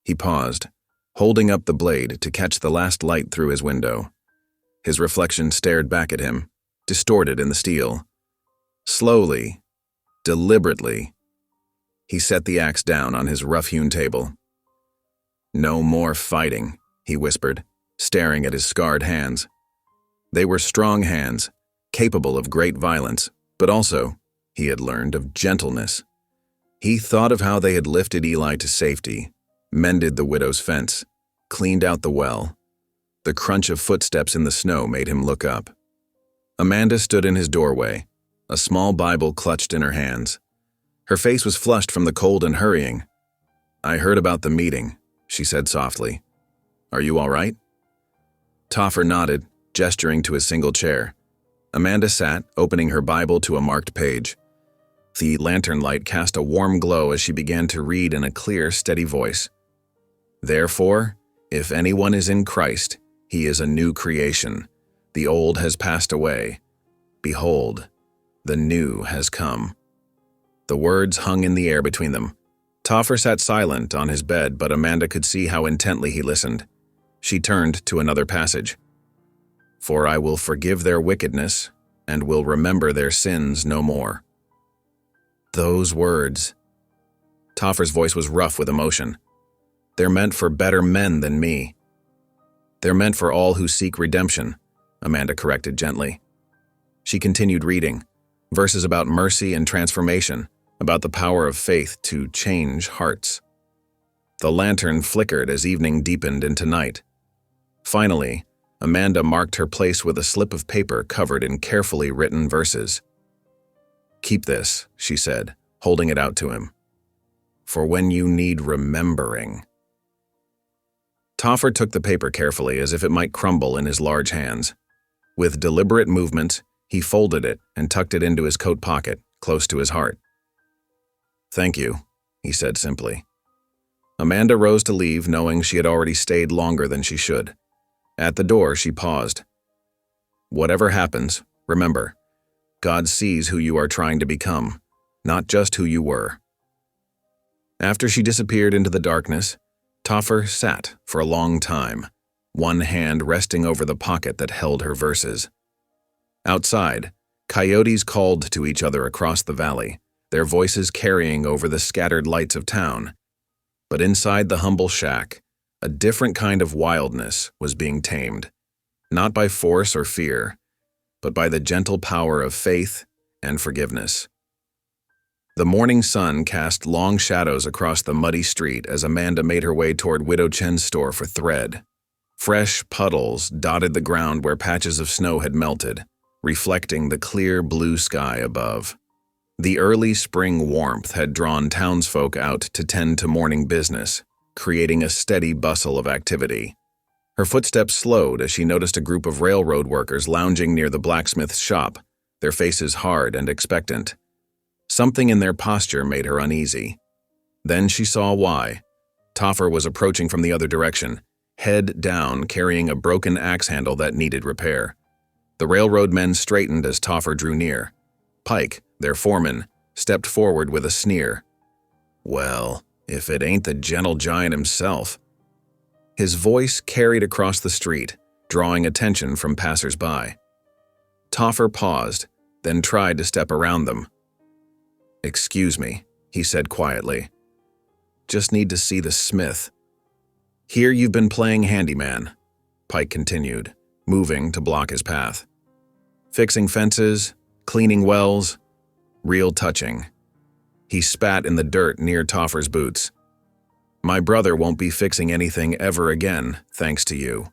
He paused, holding up the blade to catch the last light through his window. His reflection stared back at him, distorted in the steel. Slowly, deliberately, he set the axe down on his rough-hewn table. "No more fighting," he whispered, staring at his scarred hands. They were strong hands, capable of great violence, but also, he had learned, of gentleness. He thought of how they had lifted Eli to safety, mended the widow's fence, cleaned out the well. The crunch of footsteps in the snow made him look up. Amanda stood in his doorway, a small Bible clutched in her hands. Her face was flushed from the cold and hurrying. "I heard about the meeting," she said softly. "Are you all right?" Topher nodded, gesturing to his single chair. Amanda sat, opening her Bible to a marked page. The lantern light cast a warm glow as she began to read in a clear, steady voice. "Therefore, if anyone is in Christ, he is a new creation. The old has passed away. Behold, the new has come." The words hung in the air between them. Topher sat silent on his bed, but Amanda could see how intently he listened. She turned to another passage. "For I will forgive their wickedness, and will remember their sins no more." Those words. Topher's voice was rough with emotion. "They're meant for better men than me." "They're meant for all who seek redemption," Amanda corrected gently. She continued reading, verses about mercy and transformation, about the power of faith to change hearts. The lantern flickered as evening deepened into night. Finally, Amanda marked her place with a slip of paper covered in carefully written verses. "Keep this," she said, holding it out to him, "for when you need remembering." Topher took the paper carefully as if it might crumble in his large hands. With deliberate movement, he folded it and tucked it into his coat pocket, close to his heart. "Thank you," he said simply. Amanda rose to leave, knowing she had already stayed longer than she should. At the door, she paused. "Whatever happens, remember, God sees who you are trying to become, not just who you were." After she disappeared into the darkness, Topher sat for a long time, one hand resting over the pocket that held her verses. Outside, coyotes called to each other across the valley, their voices carrying over the scattered lights of town. But inside the humble shack, a different kind of wildness was being tamed, not by force or fear, but by the gentle power of faith and forgiveness. The morning sun cast long shadows across the muddy street as Amanda made her way toward Widow Chen's store for thread. Fresh puddles dotted the ground where patches of snow had melted, reflecting the clear blue sky above. The early spring warmth had drawn townsfolk out to tend to morning business, creating a steady bustle of activity. Her footsteps slowed as she noticed a group of railroad workers lounging near the blacksmith's shop, their faces hard and expectant. Something in their posture made her uneasy. Then she saw why. Toffer was approaching from the other direction, head down, carrying a broken axe handle that needed repair. The railroad men straightened as Toffer drew near. Pike, their foreman, stepped forward with a sneer. "Well, if it ain't the gentle giant himself." His voice carried across the street, drawing attention from passers-by. Toffer paused, then tried to step around them. "Excuse me," he said quietly. "Just need to see the smith." "Here you've been playing handyman," Pike continued, moving to block his path. "Fixing fences, cleaning wells, real touching." He spat in the dirt near Toffer's boots. "My brother won't be fixing anything ever again, thanks to you."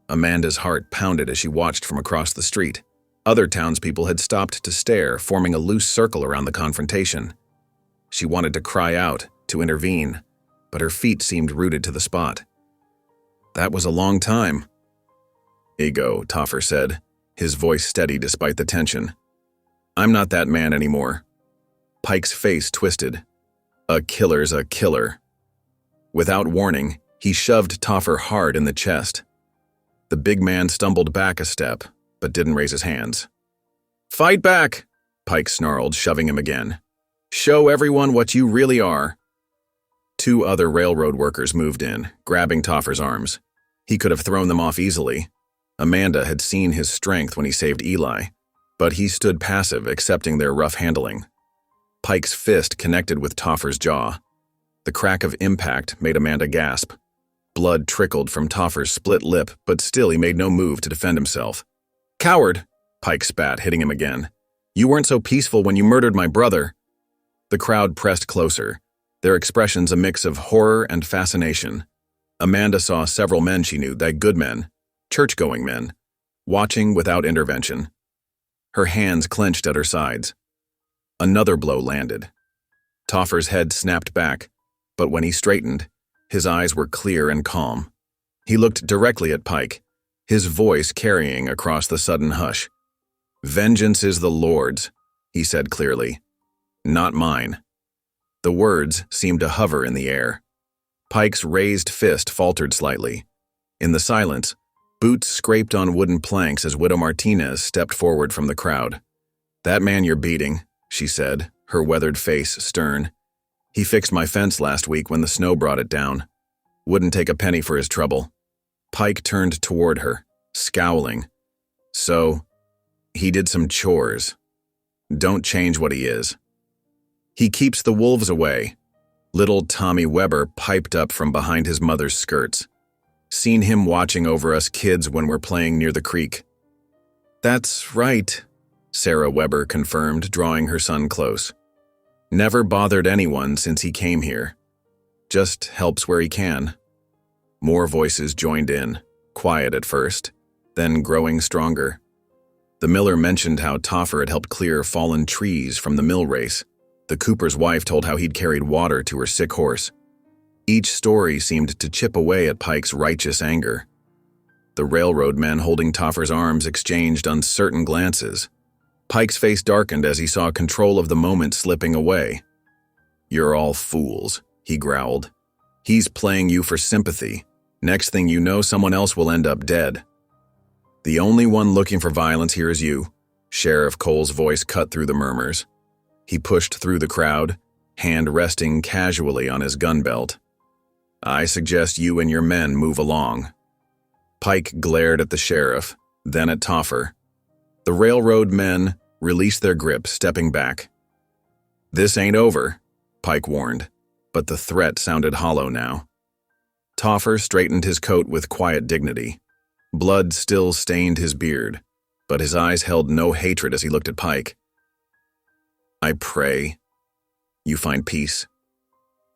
Amanda's heart pounded as she watched from across the street. Other townspeople had stopped to stare, forming a loose circle around the confrontation. She wanted to cry out, to intervene, but her feet seemed rooted to the spot. "That was a long time." "Ego," Toffer said, his voice steady despite the tension. "I'm not that man anymore." Pike's face twisted. "A killer's a killer." Without warning, he shoved Toffer hard in the chest. The big man stumbled back a step, but didn't raise his hands. "Fight back!" Pike snarled, shoving him again. "Show everyone what you really are." Two other railroad workers moved in, grabbing Toffer's arms. He could have thrown them off easily. Amanda had seen his strength when he saved Eli, but he stood passive, accepting their rough handling. Pike's fist connected with Toffer's jaw. The crack of impact made Amanda gasp. Blood trickled from Toffer's split lip, but still he made no move to defend himself. "Coward!" Pike spat, hitting him again. "You weren't so peaceful when you murdered my brother." The crowd pressed closer, their expressions a mix of horror and fascination. Amanda saw several men she knew, that good men, church-going men, watching without intervention. Her hands clenched at her sides. Another blow landed. Toffer's head snapped back, but when he straightened, his eyes were clear and calm. He looked directly at Pike, his voice carrying across the sudden hush. "Vengeance is the Lord's," he said clearly. "Not mine." The words seemed to hover in the air. Pike's raised fist faltered slightly. In the silence, boots scraped on wooden planks as Widow Martinez stepped forward from the crowd. "That man you're beating," she said, her weathered face stern. "He fixed my fence last week when the snow brought it down. Wouldn't take a penny for his trouble." Pike turned toward her, scowling. "So, he did some chores. Don't change what he is." "He keeps the wolves away." Little Tommy Weber piped up from behind his mother's skirts. "Seen him watching over us kids when we're playing near the creek." "That's right," Sarah Weber confirmed, drawing her son close. "Never bothered anyone since he came here. Just helps where he can." More voices joined in, quiet at first, then growing stronger. The miller mentioned how Toffer had helped clear fallen trees from the mill race. The cooper's wife told how he'd carried water to her sick horse. Each story seemed to chip away at Pike's righteous anger. The railroad men holding Toffer's arms exchanged uncertain glances. Pike's face darkened as he saw control of the moment slipping away. "You're all fools," he growled. "He's playing you for sympathy. Next thing you know, someone else will end up dead." "The only one looking for violence here is you," Sheriff Cole's voice cut through the murmurs. He pushed through the crowd, hand resting casually on his gun belt. "I suggest you and your men move along." Pike glared at the sheriff, then at Toffer. The railroad men released their grip, stepping back. "This ain't over," Pike warned, but the threat sounded hollow now. Toffer straightened his coat with quiet dignity. Blood still stained his beard, but his eyes held no hatred as he looked at Pike. "I pray You find peace,"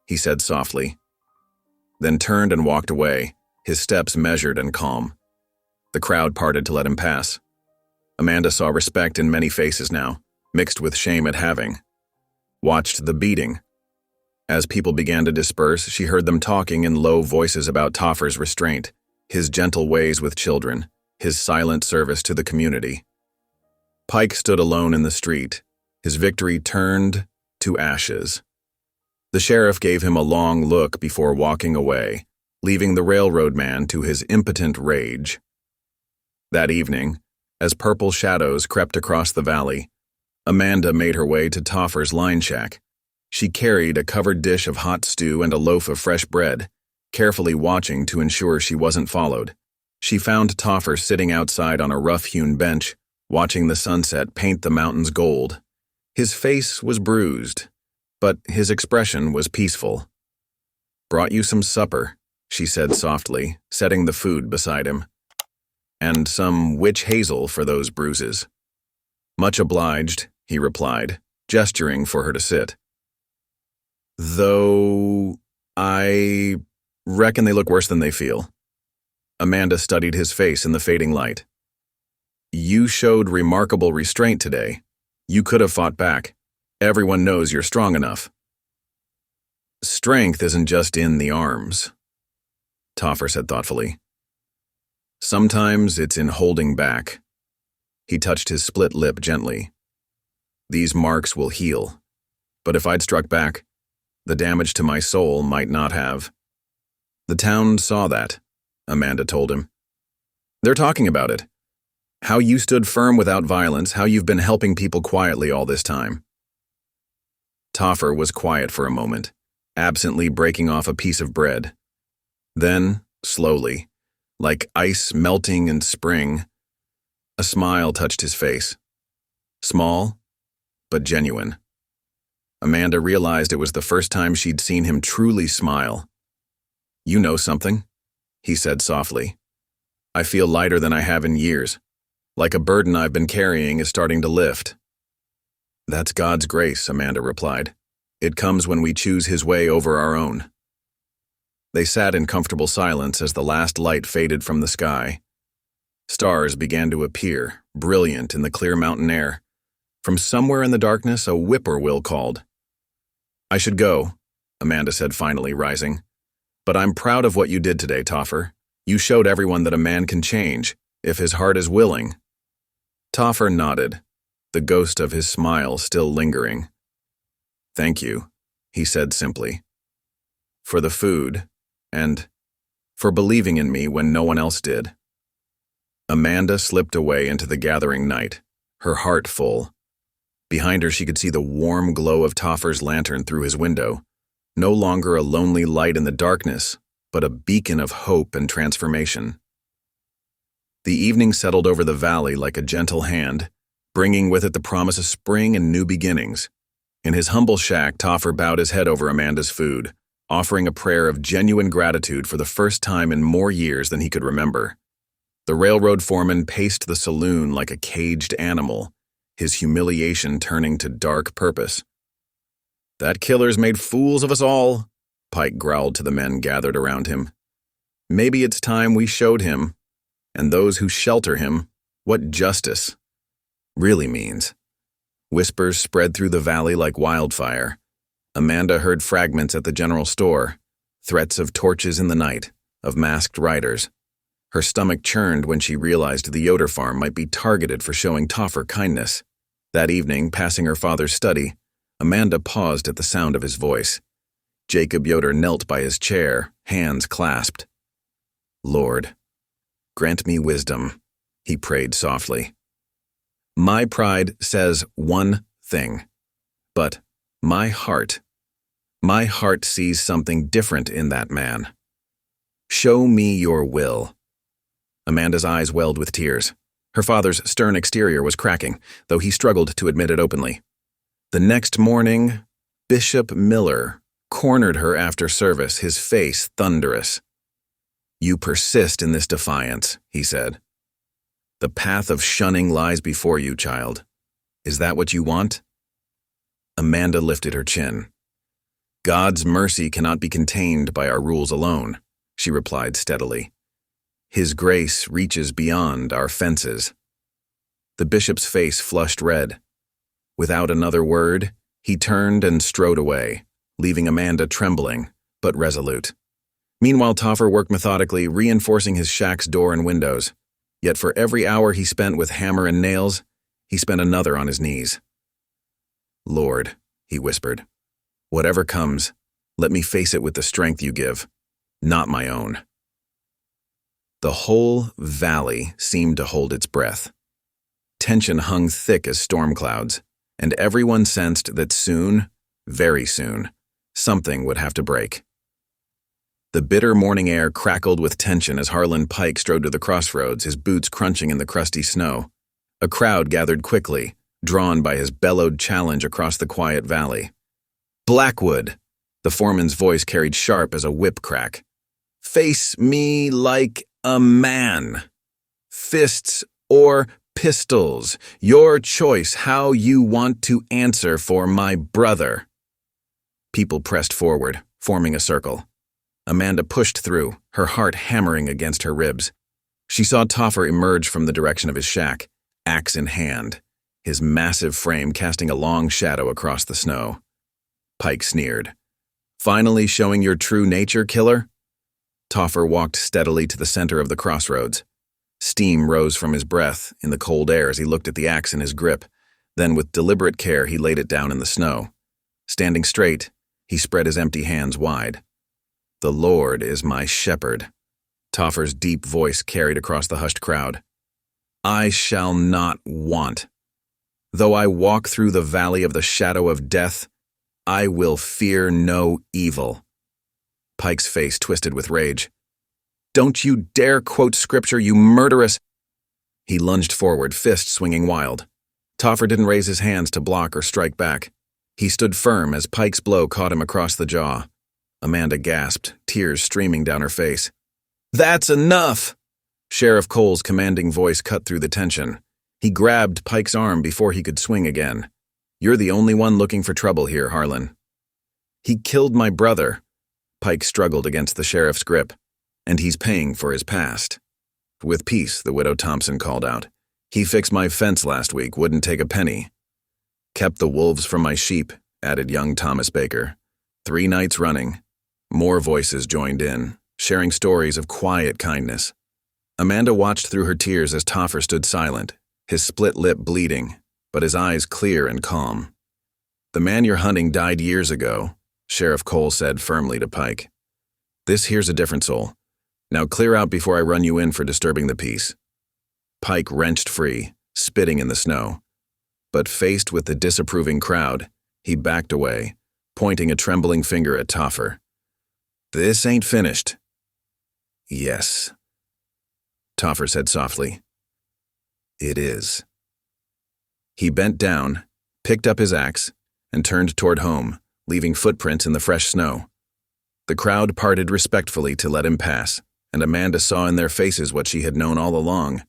he said softly, then turned and walked away, his steps measured and calm. The crowd parted to let him pass. Amanda saw respect in many faces now, mixed with shame at having watched the beating. As people began to disperse, she heard them talking in low voices about Toffer's restraint, his gentle ways with children, his silent service to the community. Pike stood alone in the street, his victory turned to ashes. The sheriff gave him a long look before walking away, leaving the railroad man to his impotent rage. That evening, as purple shadows crept across the valley, Amanda made her way to Toffer's line shack. She carried a covered dish of hot stew and a loaf of fresh bread, carefully watching to ensure she wasn't followed. She found Toffer sitting outside on a rough-hewn bench, watching the sunset paint the mountains gold. His face was bruised, but his expression was peaceful. "Brought you some supper," she said softly, setting the food beside him. "And some witch hazel for those bruises." "Much obliged," he replied, gesturing for her to sit. "Though I reckon they look worse than they feel." Amanda studied his face in the fading light. "You showed remarkable restraint today. You could have fought back. Everyone knows you're strong enough." "Strength isn't just in the arms," Toffer said thoughtfully. "Sometimes it's in holding back." He touched his split lip gently. "These marks will heal, but if I'd struck back, the damage to my soul might not have." "The town saw that," Amanda told him. "They're talking about it. How you stood firm without violence, how you've been helping people quietly all this time." Toffer was quiet for a moment, absently breaking off a piece of bread. Then, slowly, like ice melting in spring, a smile touched his face. Small, but genuine. Amanda realized it was the first time she'd seen him truly smile. "You know something," he said softly. "I feel lighter than I have in years. Like a burden I've been carrying is starting to lift." "That's God's grace," Amanda replied. "It comes when we choose His way over our own." They sat in comfortable silence as the last light faded from the sky. Stars began to appear, brilliant in the clear mountain air. From somewhere in the darkness, a whippoorwill called. "I should go," Amanda said finally, rising. "But I'm proud of what you did today, Toffer. You showed everyone that a man can change, if his heart is willing." Toffer nodded, the ghost of his smile still lingering. "Thank you," he said simply. "For the food, and for believing in me when no one else did." Amanda slipped away into the gathering night, her heart full. Behind her she could see the warm glow of Toffer's lantern through his window, no longer a lonely light in the darkness, but a beacon of hope and transformation. The evening settled over the valley like a gentle hand, bringing with it the promise of spring and new beginnings. In his humble shack, Toffer bowed his head over Amanda's food, offering a prayer of genuine gratitude for the first time in more years than he could remember. The railroad foreman paced the saloon like a caged animal, his humiliation turning to dark purpose. "That killer's made fools of us all," Pike growled to the men gathered around him. "Maybe it's time we showed him, and those who shelter him, what justice really means." Whispers spread through the valley like wildfire. Amanda heard fragments at the general store, threats of torches in the night, of masked riders. Her stomach churned when she realized the Yoder farm might be targeted for showing Toffer kindness. That evening, passing her father's study, Amanda paused at the sound of his voice. Jacob Yoder knelt by his chair, hands clasped. "Lord, grant me wisdom," he prayed softly. "My pride says one thing, but my heart sees something different in that man. Show me your will." Amanda's eyes welled with tears. Her father's stern exterior was cracking, though he struggled to admit it openly. The next morning, Bishop Miller cornered her after service, his face thunderous. "You persist in this defiance," he said. "The path of shunning lies before you, child. Is that what you want?" Amanda lifted her chin, God's mercy cannot be contained by our rules alone, she replied steadily. His grace reaches beyond our fences. The bishop's face flushed red. Without another word, he turned and strode away, leaving Amanda trembling, but resolute. Meanwhile, Toffer worked methodically, reinforcing his shack's door and windows. Yet for every hour he spent with hammer and nails, he spent another on his knees. Lord, he whispered, whatever comes, let me face it with the strength you give, not my own. The whole valley seemed to hold its breath. Tension hung thick as storm clouds, and everyone sensed that soon, very soon, something would have to break. The bitter morning air crackled with tension as Harlan Pike strode to the crossroads, his boots crunching in the crusty snow. A crowd gathered quickly, drawn by his bellowed challenge across the quiet valley. Blackwood, the foreman's voice carried sharp as a whip crack. Face me like a man. Fists or pistols, your choice how you want to answer for my brother. People pressed forward, forming a circle. Amanda pushed through, her heart hammering against her ribs. She saw Toffer emerge from the direction of his shack, axe in hand, his massive frame casting a long shadow across the snow. Pike sneered. Finally showing your true nature, killer? Toffer walked steadily to the center of the crossroads. Steam rose from his breath in the cold air as he looked at the axe in his grip. Then with deliberate care he laid it down in the snow. Standing straight, he spread his empty hands wide. The Lord is my shepherd. Toffer's deep voice carried across the hushed crowd. I shall not want. Though I walk through the valley of the shadow of death, I will fear no evil. Pike's face twisted with rage. Don't you dare quote scripture, you murderous! He lunged forward, fist swinging wild. Toffer didn't raise his hands to block or strike back. He stood firm as Pike's blow caught him across the jaw. Amanda gasped, tears streaming down her face. That's enough! Sheriff Cole's commanding voice cut through the tension. He grabbed Pike's arm before he could swing again. You're the only one looking for trouble here, Harlan. He killed my brother. Pike struggled against the sheriff's grip. And he's paying for his past. With peace, the widow Thompson called out. He fixed my fence last week, wouldn't take a penny. Kept the wolves from my sheep, added young Thomas Baker. 3 nights running. More voices joined in, sharing stories of quiet kindness. Amanda watched through her tears as Toffer stood silent, his split lip bleeding, but his eyes clear and calm. The man you're hunting died years ago, Sheriff Cole said firmly to Pike. This here's a different soul. Now clear out before I run you in for disturbing the peace. Pike wrenched free, spitting in the snow. But faced with the disapproving crowd, he backed away, pointing a trembling finger at Toffer. This ain't finished. Yes, Toffer said softly. It is. He bent down, picked up his axe, and turned toward home, leaving footprints in the fresh snow. The crowd parted respectfully to let him pass, and Amanda saw in their faces what she had known all along,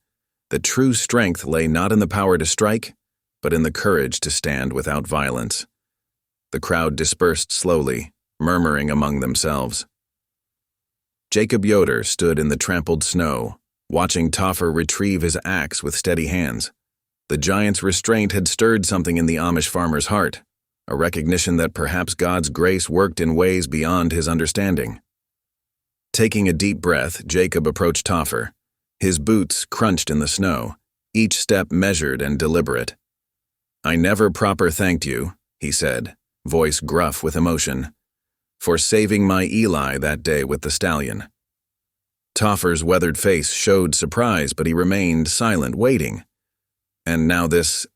that true strength lay not in the power to strike, but in the courage to stand without violence. The crowd dispersed slowly, murmuring among themselves. Jacob Yoder stood in the trampled snow, watching Toffer retrieve his axe with steady hands. The giant's restraint had stirred something in the Amish farmer's heart, a recognition that perhaps God's grace worked in ways beyond his understanding. Taking a deep breath, Jacob approached Toffer. His boots crunched in the snow, each step measured and deliberate. I never proper thanked you, he said, voice gruff with emotion, for saving my Eli that day with the stallion. Toffer's weathered face showed surprise, but he remained silent, waiting. And now this...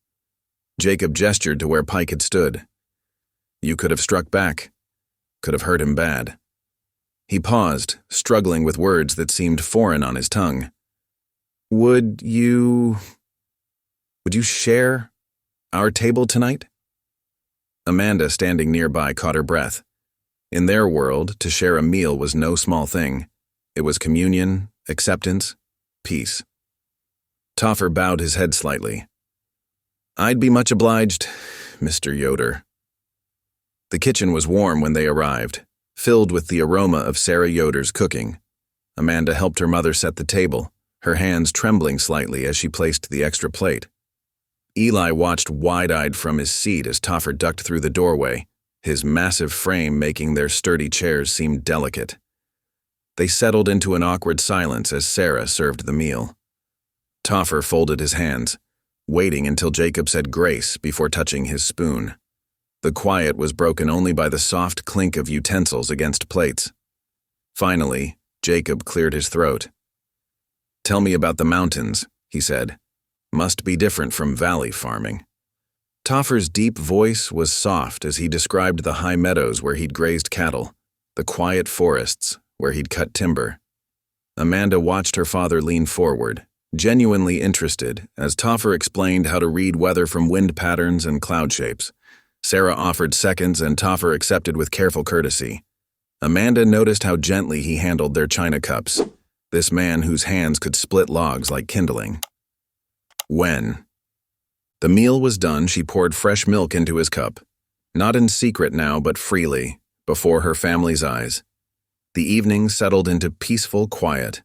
Jacob gestured to where Pike had stood. You could have struck back, could have hurt him bad. He paused, struggling with words that seemed foreign on his tongue. Would you share our table tonight? Amanda, standing nearby, caught her breath. In their world, to share a meal was no small thing. It was communion, acceptance, peace. Toffer bowed his head slightly. I'd be much obliged, Mr. Yoder. The kitchen was warm when they arrived, filled with the aroma of Sarah Yoder's cooking. Amanda helped her mother set the table, her hands trembling slightly as she placed the extra plate. Eli watched wide-eyed from his seat as Toffer ducked through the doorway, his massive frame making their sturdy chairs seem delicate. They settled into an awkward silence as Sarah served the meal. Toffer folded his hands, waiting until Jacob said grace before touching his spoon. The quiet was broken only by the soft clink of utensils against plates. Finally, Jacob cleared his throat. "Tell me about the mountains," he said. "Must be different from valley farming." Toffer's deep voice was soft as he described the high meadows where he'd grazed cattle, the quiet forests where he'd cut timber. Amanda watched her father lean forward, genuinely interested, as Toffer explained how to read weather from wind patterns and cloud shapes. Sarah offered seconds and Toffer accepted with careful courtesy. Amanda noticed how gently he handled their china cups, this man whose hands could split logs like kindling. When the meal was done, she poured fresh milk into his cup, not in secret now but freely, before her family's eyes. The evening settled into peaceful quiet.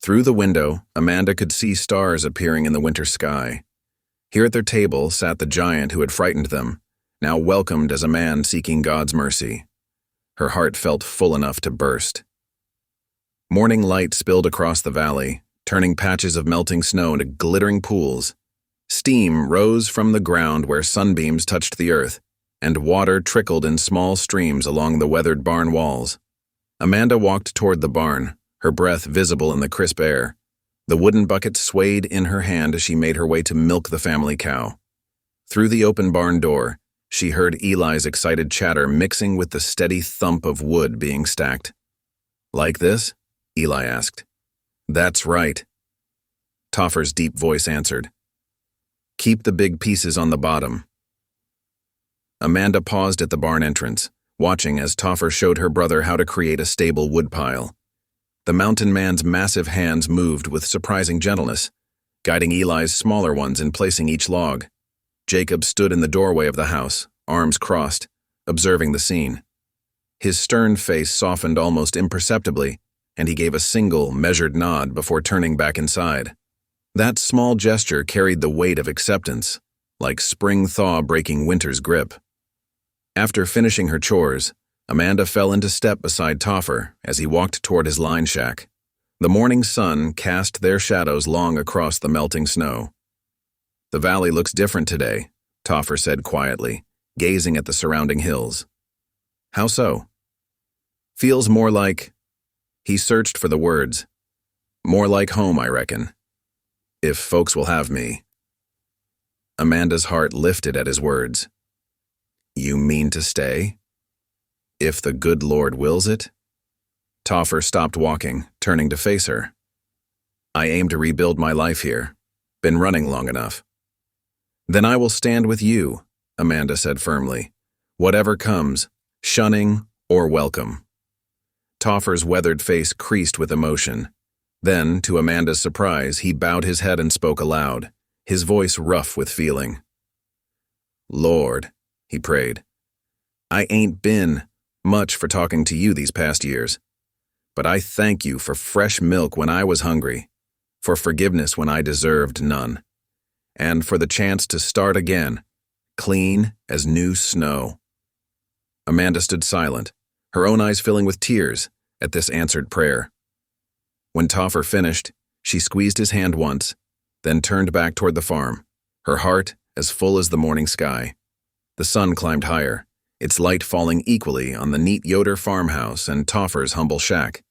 Through the window, Amanda could see stars appearing in the winter sky. Here at their table sat the giant who had frightened them, now welcomed as a man seeking God's mercy. Her heart felt full enough to burst. Morning light spilled across the valley, turning patches of melting snow into glittering pools. Steam rose from the ground where sunbeams touched the earth, and water trickled in small streams along the weathered barn walls. Amanda walked toward the barn, her breath visible in the crisp air. The wooden bucket swayed in her hand as she made her way to milk the family cow. Through the open barn door, she heard Eli's excited chatter mixing with the steady thump of wood being stacked. "Like this?" Eli asked. "That's right," Toffer's deep voice answered. "Keep the big pieces on the bottom." Amanda paused at the barn entrance, watching as Toffer showed her brother how to create a stable woodpile. The mountain man's massive hands moved with surprising gentleness, guiding Eli's smaller ones in placing each log. Jacob stood in the doorway of the house, arms crossed, observing the scene. His stern face softened almost imperceptibly, and he gave a single, measured nod before turning back inside. That small gesture carried the weight of acceptance, like spring thaw breaking winter's grip. After finishing her chores, Amanda fell into step beside Toffer as he walked toward his line shack. The morning sun cast their shadows long across the melting snow. "The valley looks different today," Toffer said quietly, gazing at the surrounding hills. "How so?" "Feels more like—" He searched for the words. "More like home, I reckon. If folks will have me." Amanda's heart lifted at his words. "You mean to stay? If the good Lord wills it?" Toffer stopped walking, turning to face her. "I aim to rebuild my life here. Been running long enough." "Then I will stand with you," Amanda said firmly. "Whatever comes, shunning or welcome." Toffer's weathered face creased with emotion. Then, to Amanda's surprise, he bowed his head and spoke aloud, his voice rough with feeling. "Lord," he prayed, "I ain't been much for talking to you these past years, but I thank you for fresh milk when I was hungry, for forgiveness when I deserved none, and for the chance to start again, clean as new snow." Amanda stood silent, her own eyes filling with tears at this answered prayer. When Toffer finished, she squeezed his hand once, then turned back toward the farm, her heart as full as the morning sky. The sun climbed higher, its light falling equally on the neat Yoder farmhouse and Toffer's humble shack.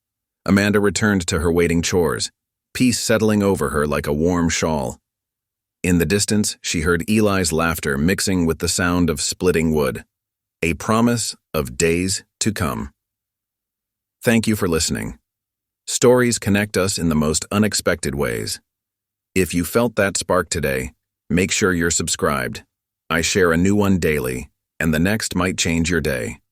Amanda returned to her waiting chores, peace settling over her like a warm shawl. In the distance, she heard Eli's laughter mixing with the sound of splitting wood, a promise of days to come. Thank you for listening. Stories connect us in the most unexpected ways. If you felt that spark today, make sure you're subscribed. I share a new one daily, and the next might change your day.